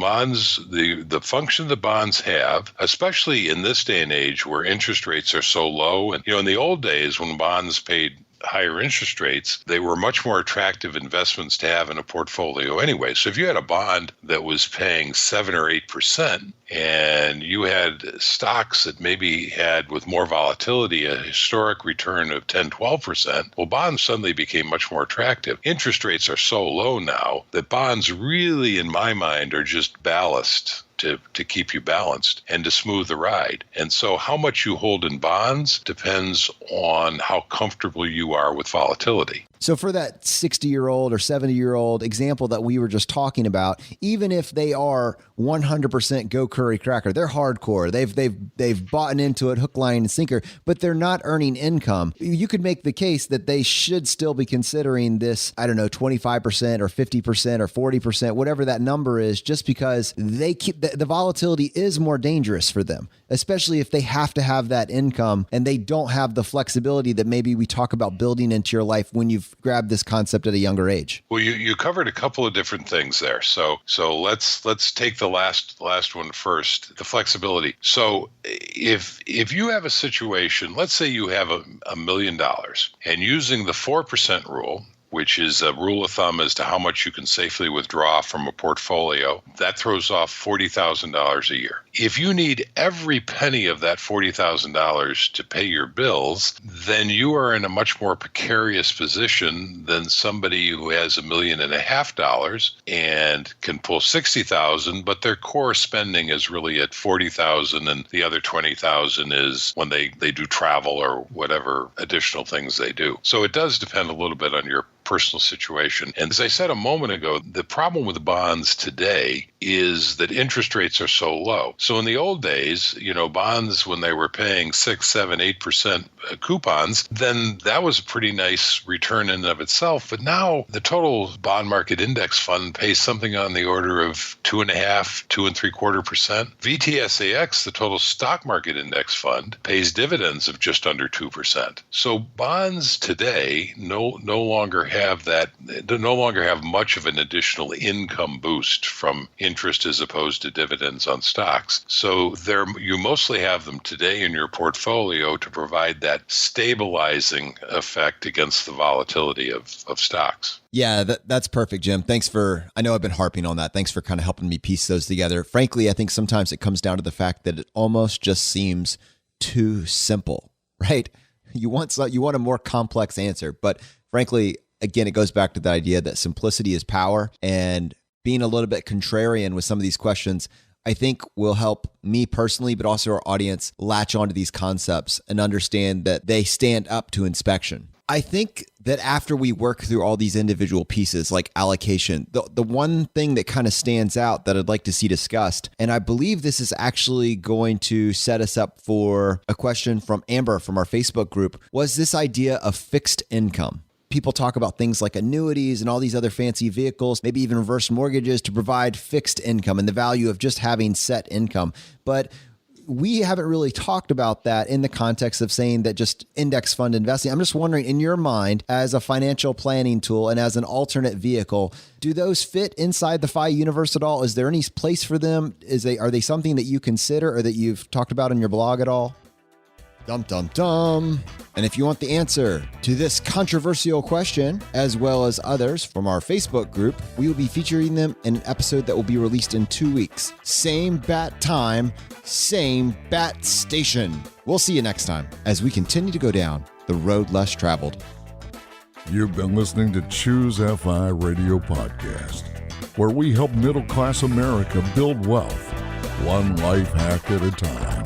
the function that bonds have, especially in this day and age where interest rates are so low. And, in the old days when bonds paid higher interest rates, they were much more attractive investments to have in a portfolio anyway. So if you had a bond that was paying 7 or 8%, and you had stocks that maybe had, with more volatility, a historic return of 10, 12%, well, bonds suddenly became much more attractive. Interest rates are so low now that bonds really, in my mind, are just ballast to keep you balanced and to smooth the ride. And so how much you hold in bonds depends on how comfortable you are with volatility. So for that 60-year-old or 70-year-old example that we were just talking about, even if they are 100% go Curry Cracker, they're hardcore. They've bought into it hook, line, and sinker, but they're not earning income. You could make the case that they should still be considering this, 25% or 50% or 40%, whatever that number is, just because they keep the volatility is more dangerous for them, especially if they have to have that income and they don't have the flexibility that maybe we talk about building into your life when you've grabbed this concept at a younger age. Well, you covered a couple of different things there. So let's take the last one first, the flexibility. So if you have a situation, let's say you have $1 million, and using the 4% rule, which is a rule of thumb as to how much you can safely withdraw from a portfolio, that throws off $40,000 a year. If you need every penny of that $40,000 to pay your bills, then you are in a much more precarious position than somebody who has $1.5 million and can pull $60,000, but their core spending is really at $40,000, and the other $20,000 is when they do travel or whatever additional things they do. So it does depend a little bit on your personal situation. And as I said a moment ago, the problem with bonds today is that interest rates are so low. So in the old days, bonds, when they were paying 6, 7, 8% coupons, then that was a pretty nice return in and of itself. But now the total bond market index fund pays something on the order of 2.5%, 2.75%. VTSAX, the total stock market index fund, pays dividends of just under 2%. So bonds today no longer have much of an additional income boost from interest as opposed to dividends on stocks. So you mostly have them today in your portfolio to provide that stabilizing effect against the volatility of stocks. Yeah, that's perfect, Jim. I know I've been harping on that. Thanks for kind of helping me piece those together. Frankly, I think sometimes it comes down to the fact that it almost just seems too simple, right? You want a more complex answer, but frankly, again, it goes back to the idea that simplicity is power, and being a little bit contrarian with some of these questions, I think will help me personally, but also our audience latch onto these concepts and understand that they stand up to inspection. I think that after we work through all these individual pieces like allocation, the one thing that kind of stands out that I'd like to see discussed, and I believe this is actually going to set us up for a question from Amber from our Facebook group, was this idea of fixed income. People talk about things like annuities and all these other fancy vehicles, maybe even reverse mortgages to provide fixed income and the value of just having set income. But we haven't really talked about that in the context of saying that just index fund investing. I'm just wondering, in your mind, as a financial planning tool and as an alternate vehicle, do those fit inside the FI universe at all? Is there any place for them? Are they something that you consider or that you've talked about in your blog at all? Dum, dum, dum. And if you want the answer to this controversial question, as well as others from our Facebook group, we will be featuring them in an episode that will be released in 2 weeks. Same bat time, same bat station. We'll see you next time as we continue to go down the road less traveled. You've been listening to Choose FI Radio Podcast, where we help middle-class America build wealth, one life hack at a time.